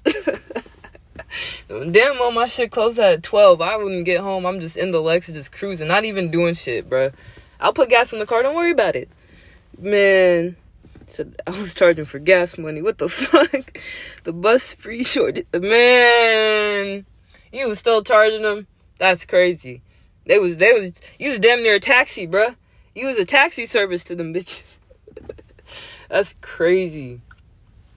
Knowing damn well my shit closed at 12. I wouldn't get home. I'm just in the Lexus just cruising, not even doing shit, bro. I'll put gas in the car, don't worry about it. Man, said I was charging for gas money. What the fuck? The bus free short. Man, you was still charging them? That's crazy. You was damn near a taxi, bruh. You was a taxi service to them bitches. That's crazy.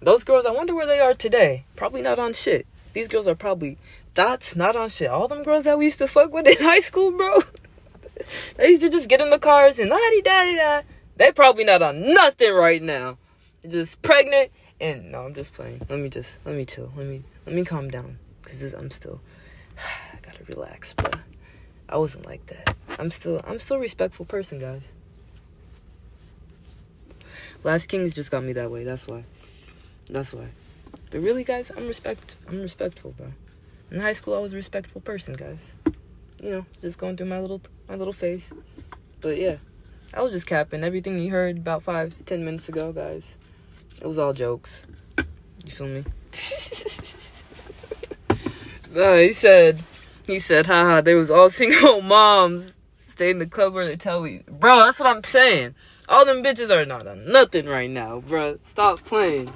Those girls, I wonder where they are today. Probably not on shit. These girls are probably dots, not on shit. All them girls that we used to fuck with in high school, bro. They used to just get in the cars and la-di-da-di-da. They probably not on nothing right now. They're just pregnant and no, I'm just playing. Let me chill. Let me calm down. Cause I'm still I gotta relax, bro. I wasn't like that. I'm still a respectful person, guys. Last Kings just got me that way. That's why. But really, guys, I'm respectful, bro. In high school, I was a respectful person, guys. You know, just going through my little phase. But yeah, I was just capping. Everything you heard about 5-10 minutes ago, guys, it was all jokes. You feel me? No, he said, haha, they was all single moms. Stay in the club where they tell me. Bro, that's what I'm saying. All them bitches are not on nothing right now, bro. Stop playing.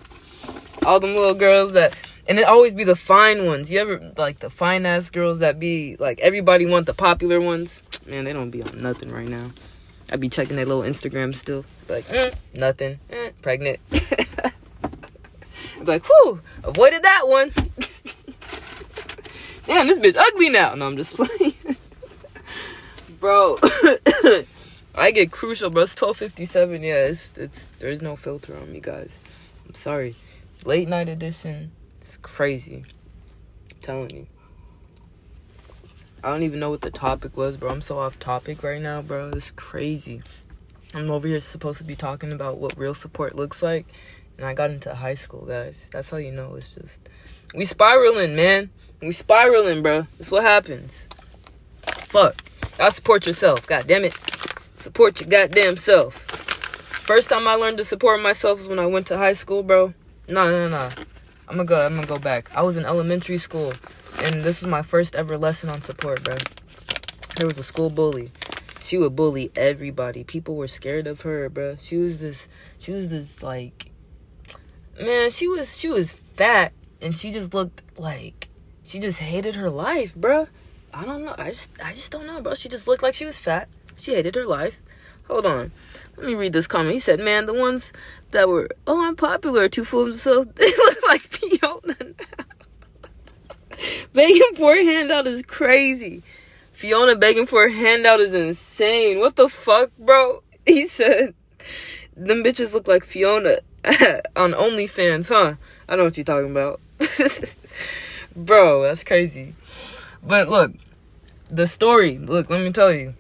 All them little girls that... And it always be the fine ones. You ever... Like, the fine-ass girls that be... Like, everybody want the popular ones. Man, they don't be on nothing right now. I be checking their little Instagram still. Be like, nothing. Pregnant. Be like, whew, avoided that one. Damn, this bitch ugly now. No, I'm just playing. Bro, I get crucial, bro. It's 12:57. Yeah, there's no filter on me, guys. I'm sorry. Late night edition. It's crazy. I'm telling you. I don't even know what the topic was, bro. I'm so off topic right now, bro. It's crazy. I'm over here supposed to be talking about what real support looks like, and I got into high school, guys. That's how you know it's just... We spiraling, man. We spiraling, bro. That's what happens. Fuck. Y'all support yourself. God damn it. Support your goddamn self. First time I learned to support myself was when I went to high school, bro. No. I'm gonna go back. I was in elementary school, and this was my first ever lesson on support, bro. There was a school bully. She would bully everybody. People were scared of her, bro. She was this like, man, she was fat, and she just looked like she just hated her life, bro. I don't know. I just don't know, bro. She just looked like she was fat. She hated her life. Hold on. Let me read this comment. He said, man, the ones that were, unpopular, too full of themselves, they look like Fiona now. Begging for a handout is crazy. Fiona begging for a handout is insane. What the fuck, bro? He said, them bitches look like Fiona on OnlyFans, huh? I know what you're talking about. Bro, that's crazy. But look, the story, let me tell you.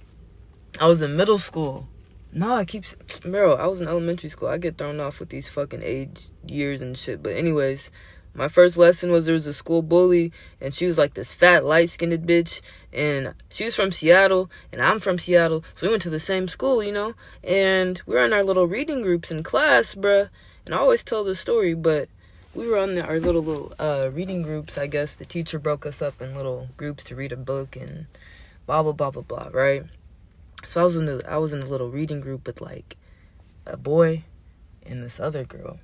I was in middle school. No, I was in elementary school. I get thrown off with these fucking age years and shit. But anyways, my first lesson was there was a school bully, and she was like this fat, light-skinned bitch, and she was from Seattle, and I'm from Seattle, so we went to the same school, you know, and we were in our little reading groups in class, bruh, and I always tell this story, but we were on our little reading groups. I guess the teacher broke us up in little groups to read a book and blah blah blah blah blah, right? So I was in the little reading group with like a boy and this other girl,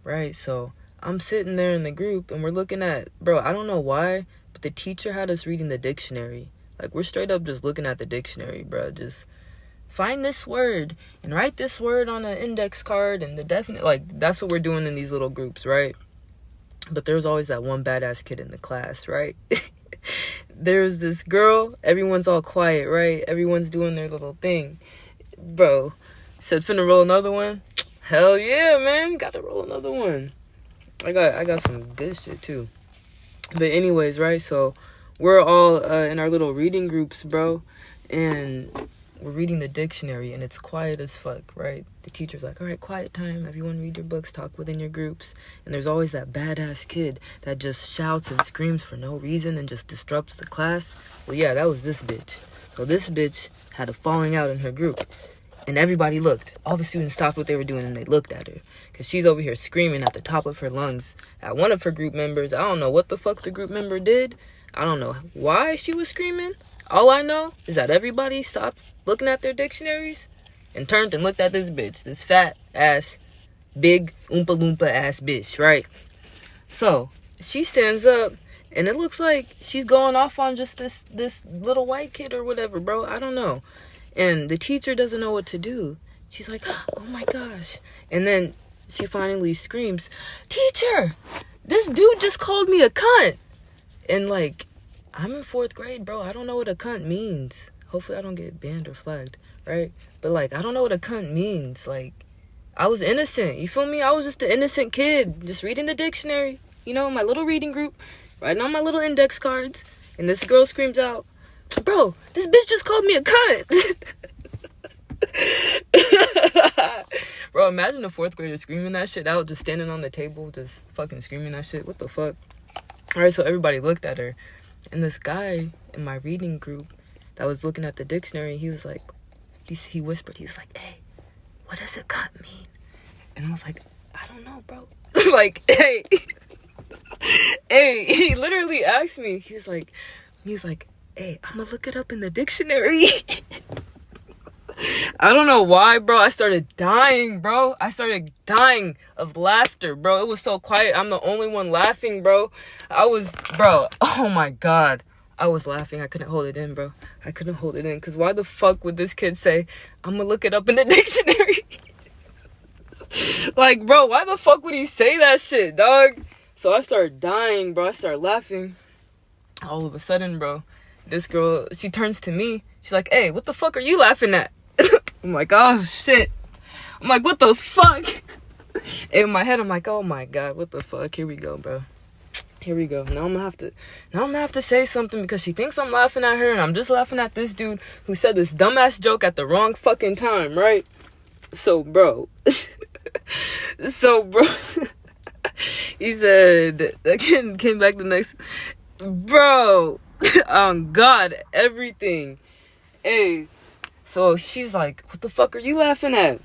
right? So I'm sitting there in the group and we're looking at, bro, I don't know why, but the teacher had us reading the dictionary. Like, we're straight up just looking at the dictionary, bro. Just find this word and write this word on an index card and the definite, like, that's what we're doing in these little groups, right? But there was always that one badass kid in the class, right? There's this girl, everyone's all quiet, right? Everyone's doing their little thing. Bro, said, finna roll another one? Hell yeah, man, gotta roll another one. I got some good shit too. But anyways, right, so we're all in our little reading groups, bro, and we're reading the dictionary, and it's quiet as fuck, right? The teacher's like, all right, quiet time, everyone read your books, talk within your groups. And there's always that badass kid that just shouts and screams for no reason and just disrupts the class. Well, yeah, that was this bitch. So this bitch had a falling out in her group. And everybody looked. All the students stopped what they were doing and they looked at her. Because she's over here screaming at the top of her lungs at one of her group members. I don't know what the fuck the group member did. I don't know why she was screaming. All I know is that everybody stopped looking at their dictionaries and turned and looked at this bitch. This fat ass, big Oompa Loompa ass bitch, right? So, she stands up and it looks like she's going off on just this little white kid or whatever, bro. I don't know. And the teacher doesn't know what to do. She's like, oh my gosh. And then she finally screams, teacher, this dude just called me a cunt. And like, I'm in 4th grade, bro. I don't know what a cunt means. Hopefully I don't get banned or flagged, right? But like, I don't know what a cunt means. Like, I was innocent. You feel me? I was just an innocent kid, just reading the dictionary. You know, my little reading group, writing on my little index cards. And this girl screams out, bro, this bitch just called me a cunt. Bro, imagine a 4th grader screaming that shit out, just standing on the table, just fucking screaming that shit. What the fuck? Alright, so everybody looked at her. And this guy in my reading group that was looking at the dictionary, he was like, he whispered, he was like, hey, what does a cunt mean? And I was like, I don't know, bro. Like, hey. Hey, he literally asked me. He was like, hey, I'm gonna look it up in the dictionary. I don't know why, bro. I started dying, bro. I started dying of laughter, bro. It was so quiet. I'm the only one laughing, bro. Bro, oh my God. I was laughing. I couldn't hold it in, bro. I couldn't hold it in. Because why the fuck would this kid say, I'm gonna look it up in the dictionary? Like, bro, why the fuck would he say that shit, dog? So I started dying, bro. I started laughing. All of a sudden, bro, this girl, she turns to me. She's like, hey, what the fuck are you laughing at? I'm like, oh, shit. I'm like, what the fuck? In my head, I'm like, oh, my God, what the fuck? Here we go, bro. Here we go. Now I'm gonna have to say something because she thinks I'm laughing at her and I'm just laughing at this dude who said this dumbass joke at the wrong fucking time, right? So, bro. He said, again, came back the next, bro, on God, everything. Hey, so she's like, what the fuck are you laughing at?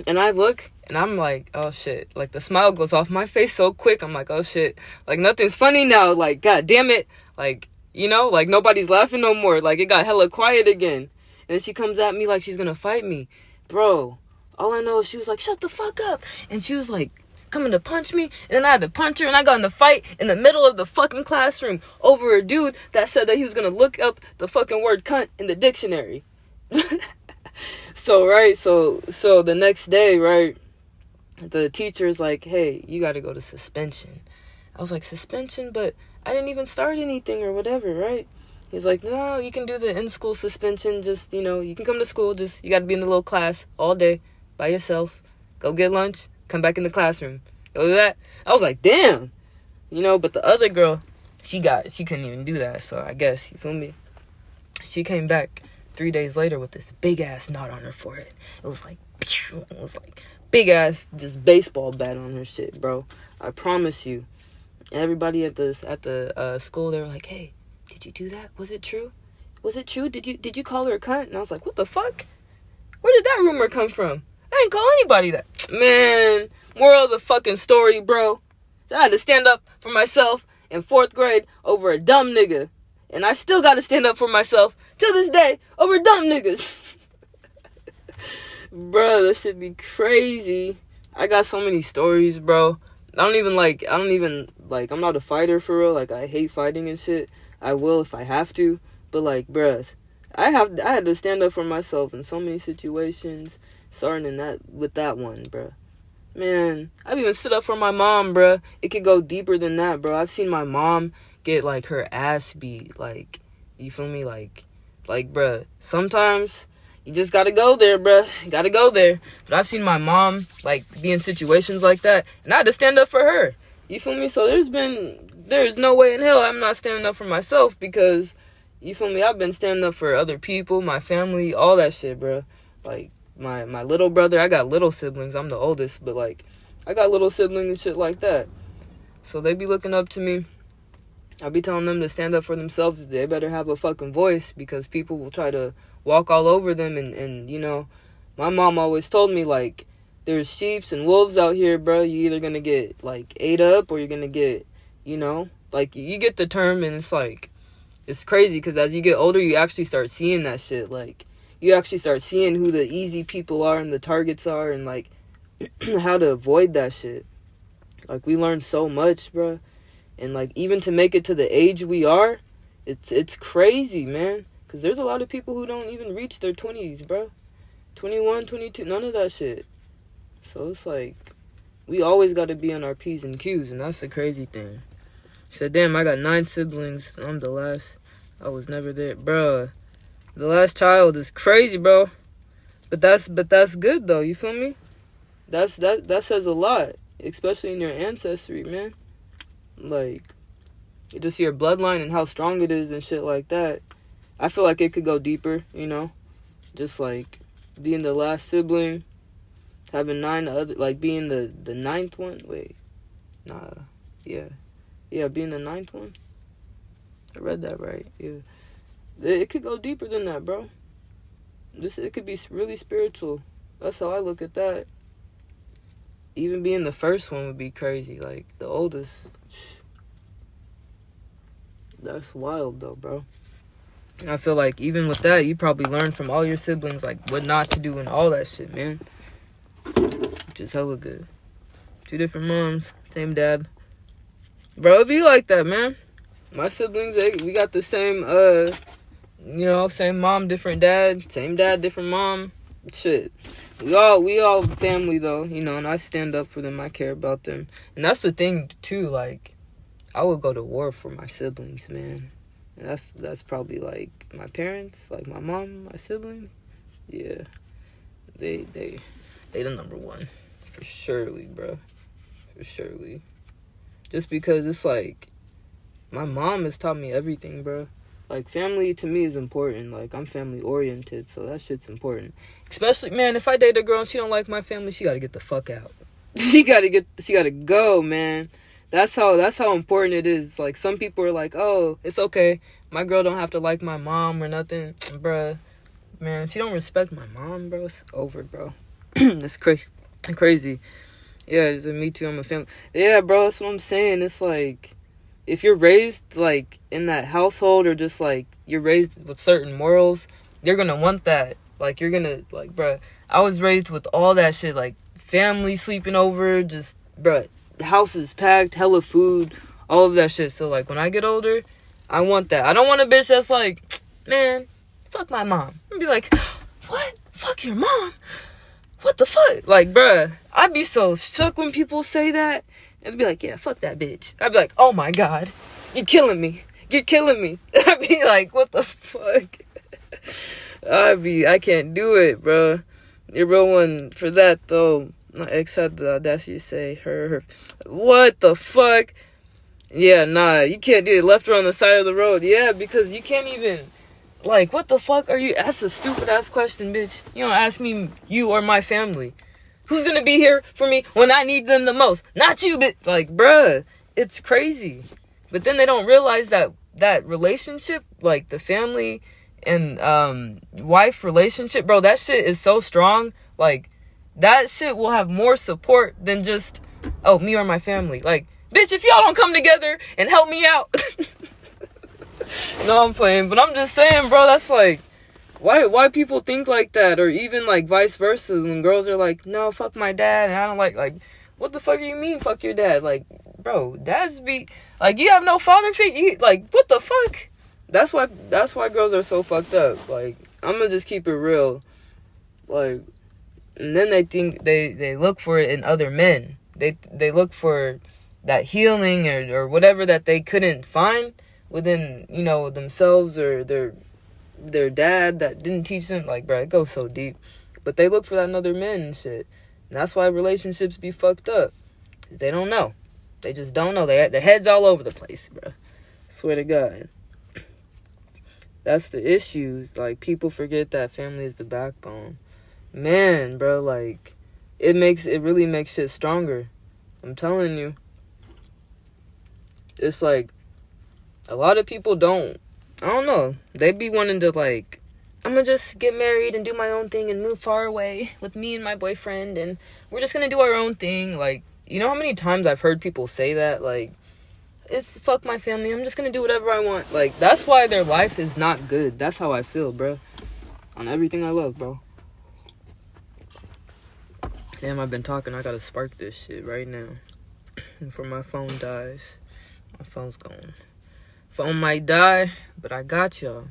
And I look, and I'm like, oh shit. Like, the smile goes off my face so quick. I'm like, oh shit. Like, nothing's funny now. Like, God damn it. Like, you know, like, nobody's laughing no more. Like, it got hella quiet again. And then she comes at me like she's gonna fight me. Bro, all I know is she was like, shut the fuck up. And she was like, coming to punch me. And then I had to punch her. And I got in the fight in the middle of the fucking classroom over a dude that said that he was gonna look up the fucking word cunt in the dictionary. So, right, so the next day, right, the teacher's like, hey, you gotta go to suspension. I was like, suspension? But I didn't even start anything or whatever, right? He's like, no, you can do the in-school suspension. Just, you know, you can come to school. Just, you gotta be in the little class all day by yourself. Go get lunch. Come back in the classroom. Go do that. I was like, damn. You know, but the other girl, she couldn't even do that. So I guess, you feel me? She came back 3 days later with this big ass knot on her forehead. It was like big ass just baseball bat on her shit, bro. I promise you. And everybody at the school, they were like, hey, did you do that? Was it true? Was it true? Did you call her a cunt? And I was like, what the fuck? Where did that rumor come from? I didn't call anybody that. Man, moral of the fucking story, bro. I had to stand up for myself in 4th grade over a dumb nigga. And I still got to stand up for myself to this day over dumb niggas. Bro, that should be crazy. I got so many stories, bro. I'm not a fighter for real. Like, I hate fighting and shit. I will if I have to. But, like, bruh, I had to stand up for myself in so many situations. Starting with that one, bruh. Man, I've even stood up for my mom, bruh. It could go deeper than that, bro. I've seen my mom get, like, her ass beat. Like, you feel me? Like, bruh, sometimes you just gotta go there, bruh. You gotta go there. But I've seen my mom, like, be in situations like that, and I had to stand up for her. You feel me? So there's no way in hell I'm not standing up for myself because, you feel me? I've been standing up for other people, my family, all that shit, bruh. Like, my little brother, I got little siblings. I'm the oldest, but, like, I got little siblings and shit like that. So they be looking up to me. I be telling them to stand up for themselves. They better have a fucking voice because people will try to walk all over them and you know, My mom always told me, like, there's sheeps and wolves out here, bro. You either gonna get, like, ate up or you're gonna get, you know, like, you get the term, and it's like, it's crazy because as you get older, you actually start seeing that shit. Like, you actually start seeing who the easy people are and the targets are, and, like, how to avoid that shit. Like, we learned so much, bro. And, like, even to make it to the age we are, it's crazy, man. Because there's a lot of people who don't even reach their 20s, bro. 21, 22, none of that shit. So it's like, we always got to be on our P's and Q's, and that's the crazy thing. She said, damn, I got 9 siblings. I'm the last. I was never there. Bruh, the last child is crazy, bro. But that's good, though. You feel me? That says a lot, especially in your ancestry, man. Like, just your bloodline and how strong it is and shit like that. I feel like it could go deeper, you know? Just, like, being the last sibling, having 9 other, like, being the 9th one. Wait, nah, yeah, being the 9th one. I read that right. Yeah, it could go deeper than that, bro. It could be really spiritual. That's how I look at that. Even being the first one would be crazy. Like, the oldest. That's wild, though, bro. And I feel like even with that, you probably learned from all your siblings, like, what not to do and all that shit, man. Which is hella good. 2 different moms, same dad. Bro, it be like that, man. My siblings, we got the same, same mom, different dad. Same dad, different mom. Shit. We all family, though, you know, and I stand up for them. I care about them. And that's the thing, too, like, I would go to war for my siblings, man. And that's probably, like, my parents, like, my mom, my siblings. Yeah. They the number one. For surely, bro. For surely. Just because it's, like, my mom has taught me everything, bro. Like, family to me is important. Like, I'm family oriented, so that shit's important. Especially, man, if I date a girl and she don't like my family, she gotta get the fuck out. She gotta go, man. That's how important it is. Like, some people are like, oh, it's okay. My girl don't have to like my mom or nothing. Bruh, man, if she don't respect my mom, bro, it's over, bro. It's crazy. Yeah, me too, I'm a family. Yeah, bro, that's what I'm saying. It's like, if you're raised, like, in that household, or just, like, you're raised with certain morals, you're gonna want that. Like, you're gonna, like, bruh, I was raised with all that shit, like, family sleeping over, just, bruh, the house is packed, hella food, all of that shit. So, like, when I get older, I want that. I don't want a bitch that's like, man, fuck my mom. And be like, what? Fuck your mom? What the fuck? Like, bruh, I'd be so shook when people say that. And be like, yeah, fuck that bitch. I'd be like, oh my God, you're killing me. You're killing me. I'd be like, what the fuck? I can't do it, bro. You're real one for that, though. My ex had the audacity to say her. What the fuck? Yeah, nah, you can't do it. Left her on the side of the road. Yeah, because you can't even, like, what the fuck are you? That's a stupid ass question, bitch. You don't ask me, you or my family. Who's gonna be here for me when I need them the most? Not you, bitch. Like, bruh, it's crazy. But then they don't realize that relationship, like the family and wife relationship, bro, that shit is so strong. Like, that shit will have more support than just, oh, me or my family. Like, bitch, if y'all don't come together and help me out. No, I'm playing, but I'm just saying, bro, that's like, why people think like that? Or even, like, vice versa, when girls are like, no, fuck my dad, and I don't like, what the fuck do you mean, fuck your dad? Like, bro, dads be, like, you have no father figure, like, what the fuck? That's why girls are so fucked up. Like, I'm gonna just keep it real. Like, and then they think, they look for it in other men. They look for that healing or whatever that they couldn't find within, you know, themselves or their dad that didn't teach them. Like, bro, it goes so deep. But they look for that in other men and shit. And that's why relationships be fucked up. They don't know. They just don't know. Their head's all over the place, bro. Swear to God. That's the issue. Like, people forget that family is the backbone. Man, bro, like, it really makes shit stronger. I'm telling you. It's like, a lot of people don't, I don't know, they be wanting to, like, I'm gonna just get married and do my own thing and move far away with me and my boyfriend, and we're just gonna do our own thing. Like, you know how many times I've heard people say that? Like, it's fuck my family, I'm just gonna do whatever I want. Like, that's why their life is not good. That's how I feel, bro. On everything I love, bro. Damn, I've been talking. I gotta spark this shit right now before my phone dies. My phone's gone. Phone might die, but I got y'all.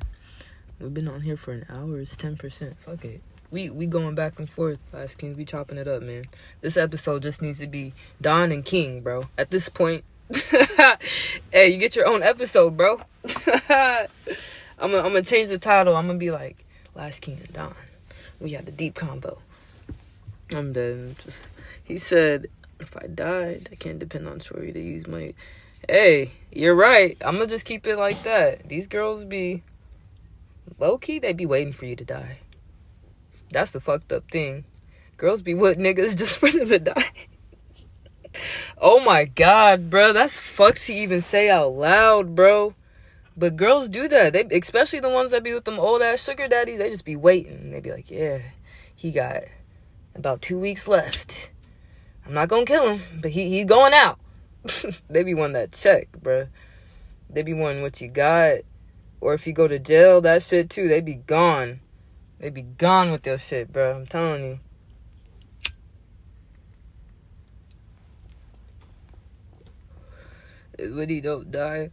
We've been on here for an hour. It's 10%. Fuck it. We going back and forth. Last Kings, we chopping it up, man. This episode just needs to be Don and King, bro. At this point, hey, you get your own episode, bro. I'm gonna change the title. I'm gonna be like Last King and Don. We had a deep combo. I'm dead. He said, if I died, I can't depend on Shorty to use money. Hey, you're right. I'm gonna just keep it like that. These girls be low-key, they be waiting for you to die. That's the fucked up thing. Girls be with niggas just for them to die. Oh my god, bro. That's fucked to even say out loud, bro. But girls do that. They, especially the ones that be with them old-ass sugar daddies, they just be waiting. They be like, yeah, he got about 2 weeks left. I'm not gonna kill him, but he's going out. They be wanting that check, bro. They be wanting what you got. Or if you go to jail, that shit too, they be gone. They be gone with your shit, bro. I'm telling you. When he don't die.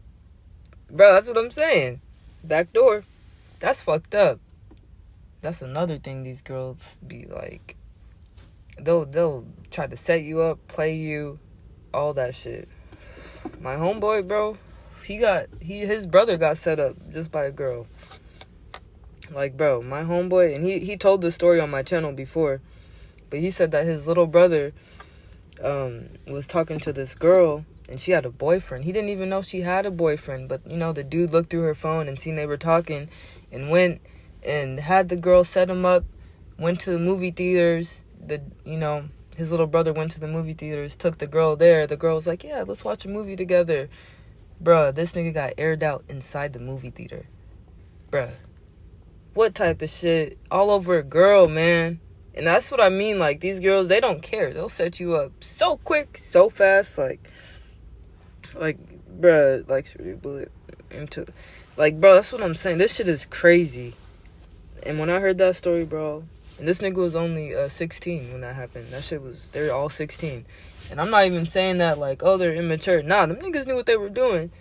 Bro, that's what I'm saying. Back door. That's fucked up. That's another thing these girls be like. They'll try to set you up, play you, all that shit. My homeboy, bro, his brother got set up just by a girl. Like, bro, my homeboy, and he told this story on my channel before, but he said that his little brother was talking to this girl, and she had a boyfriend. He didn't even know she had a boyfriend, but, you know, the dude looked through her phone and seen they were talking, and went and had the girl set him up, went to the movie theaters. His little brother went to the movie theaters, took the girl there. The girl was like, yeah, let's watch a movie together. Bruh, this nigga got aired out inside the movie theater. Bruh. What type of shit? All over a girl, man. And that's what I mean. Like, these girls, they don't care. They'll set you up so quick, so fast. Like, bruh, like, bullet into, like, bro, that's what I'm saying. This shit is crazy. And when I heard that story, bro, and this nigga was only 16 when that happened. That shit was, they're all 16. And I'm not even saying that, like, oh, they're immature. Nah, them niggas knew what they were doing.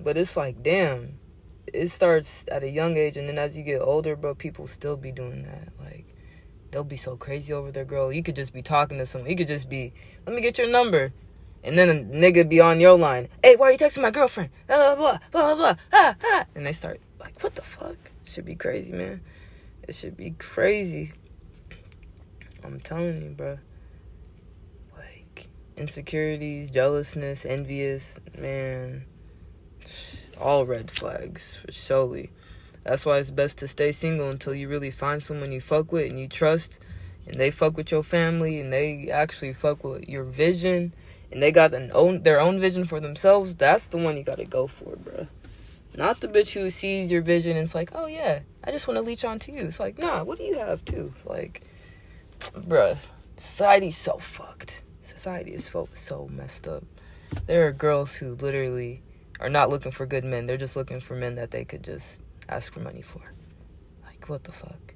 But it's like, damn. It starts at a young age, and then as you get older, bro, people still be doing that. Like, they'll be so crazy over their girl. You could just be talking to someone. You could just be, let me get your number. And then a nigga be on your line. Hey, why are you texting my girlfriend? Blah, blah, blah, blah, blah, ah, ah. And they start, like, what the fuck? It should be crazy, man. It should be crazy. I'm telling you, bro. Like, insecurities, jealousness, envious, man. All red flags, for surely. That's why it's best to stay single until you really find someone you fuck with and you trust, and they fuck with your family, and they actually fuck with your vision, and they got their own vision for themselves. That's the one you gotta go for, bro. Not the bitch who sees your vision and it's like, oh yeah, I just want to leech onto you. It's like, nah, what do you have too? Like, bruh, society's so fucked. Society is so messed up. There are girls who literally are not looking for good men. They're just looking for men that they could just ask for money for. Like, what the fuck?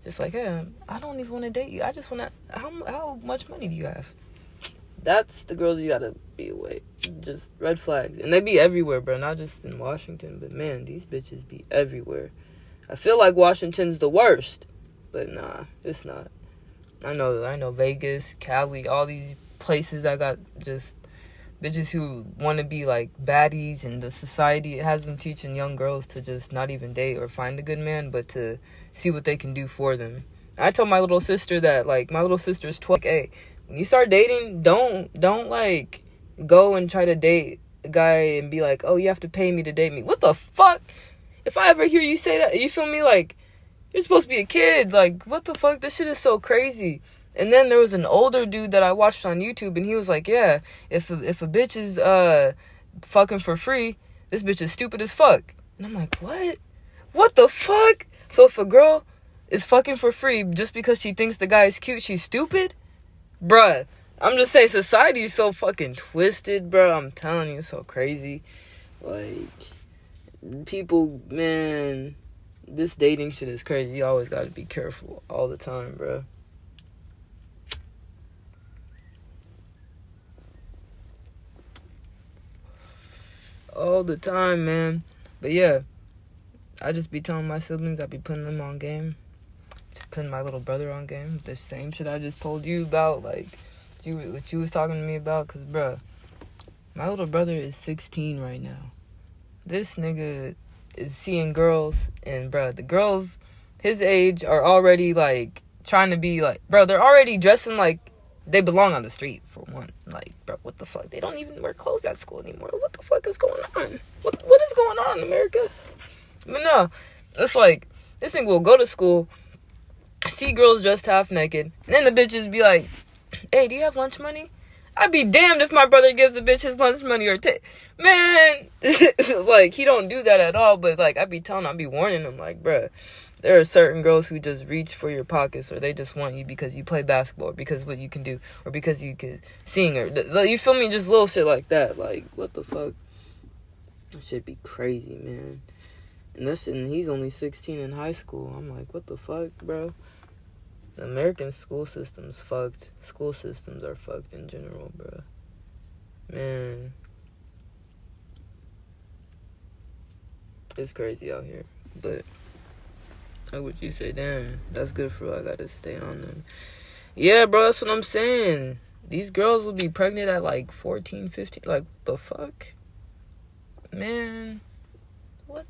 Just like, hey, I don't even want to date you. I just want to, how much money do you have? That's the girls you gotta be away. Just red flags. And they be everywhere, bro. Not just in Washington, but man, these bitches be everywhere. I feel like Washington's the worst, but nah, it's not. I know Vegas, Cali, all these places that got just bitches who want to be like baddies, and the society, it has them teaching young girls to just not even date or find a good man, but to see what they can do for them. I told my little sister that, like, my little sister's 12. Like, hey, when you start dating, don't like go and try to date a guy and be like, oh, you have to pay me to date me. What the fuck? If I ever hear you say that, you feel me? Like, you're supposed to be a kid. Like, what the fuck? This shit is so crazy. And then there was an older dude that I watched on YouTube, and he was like, yeah, if a bitch is fucking for free, this bitch is stupid as fuck. And I'm like, what? What the fuck? So if a girl is fucking for free just because she thinks the guy is cute, she's stupid? Bruh, I'm just saying society is so fucking twisted, bro. I'm telling you, it's so crazy. Like, people, man, this dating shit is crazy. You always gotta be careful all the time, bro. All the time, man. But yeah, I just be telling my siblings, I be putting them on game. Putting my little brother on game. The same shit I just told you about, like, what you was talking to me about. Because, bruh, my little brother is 16 right now. This nigga is seeing girls, and, bruh, the girls his age are already, like, trying to be, like, bro, they're already dressing like they belong on the street, for one. Like, bro, what the fuck? They don't even wear clothes at school anymore. What the fuck is going on? What is going on in America? But no, it's like, this nigga will go to school, see girls dressed half naked, and then the bitches be like, hey, do you have lunch money? I'd be damned if my brother gives a bitch his lunch money or man, like, he don't do that at all, but, like, I'd be warning him, like, bruh, there are certain girls who just reach for your pockets, or they just want you because you play basketball, or because of what you can do, or because you can sing, or, you feel me, just little shit like that. Like, what the fuck? That shit be crazy, man. And he's only 16 in high school. I'm like, what the fuck, bro? The American school system's fucked. School systems are fucked in general, bro. Man. It's crazy out here. But, like what you say, damn, that's good for, I gotta stay on them. Yeah, bro, that's what I'm saying. These girls will be pregnant at, like, 14, 15. Like, what the fuck? Man. What?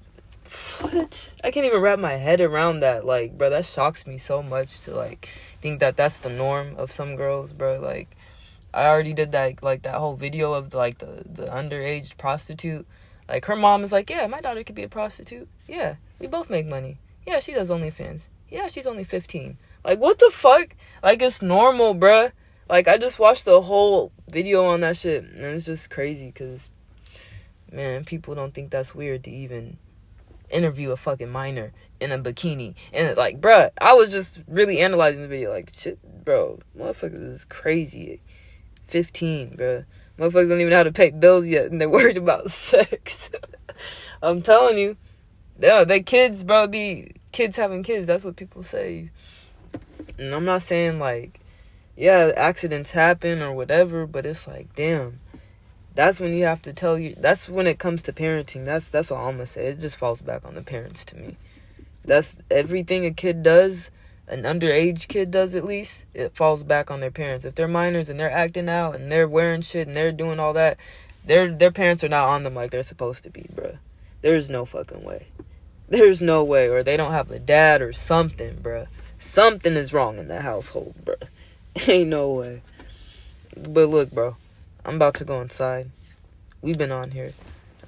I can't even wrap my head around that. Like, bro, that shocks me so much to, like, think that that's the norm of some girls, bro. Like, I already did that, like, that whole video of, like, the underage prostitute. Like, her mom is like, yeah, my daughter could be a prostitute. Yeah, we both make money. Yeah, she does OnlyFans. Yeah, she's only 15. Like, what the fuck? Like, it's normal, bruh. Like, I just watched the whole video on that shit, and it's just crazy, because, man, people don't think that's weird to even interview a fucking minor in a bikini. And, like, bruh, I was just really analyzing the video, like, shit, bro, motherfuckers is crazy. 15, bruh. Motherfuckers don't even know how to pay bills yet, and they're worried about sex. I'm telling you. Yeah, they kids, bro, be kids having kids. That's what people say. And I'm not saying, like, yeah, accidents happen or whatever, but it's like, damn. That's when you have to tell you. That's when it comes to parenting. That's all I'm gonna say. It just falls back on the parents to me. That's everything a kid does, an underage kid does at least, it falls back on their parents. If they're minors and they're acting out and they're wearing shit and they're doing all that, their parents are not on them like they're supposed to be, bruh. There's no fucking way. There's no way. Or they don't have a dad or something, bruh. Something is wrong in that household, bruh. Ain't no way. But look, bro, I'm about to go inside. We've been on here.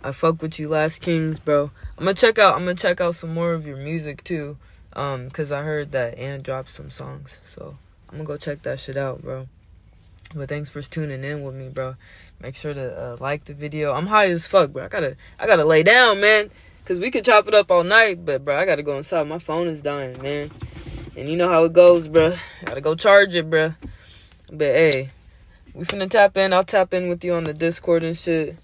I fuck with you, Last Kings, bro. I'm gonna check out some more of your music too. Cause I heard that Ann dropped some songs. So I'm gonna go check that shit out, bro. But thanks for tuning in with me, bro. Make sure to like the video. I'm high as fuck, bro. I gotta lay down, man. Cause we could chop it up all night, but bro, I gotta go inside. My phone is dying, man. And you know how it goes, bro. Gotta go charge it, bro. But hey, we finna tap in. I'll tap in with you on the Discord and shit.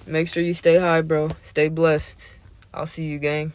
Make sure you stay high, bro. Stay blessed. I'll see you, gang.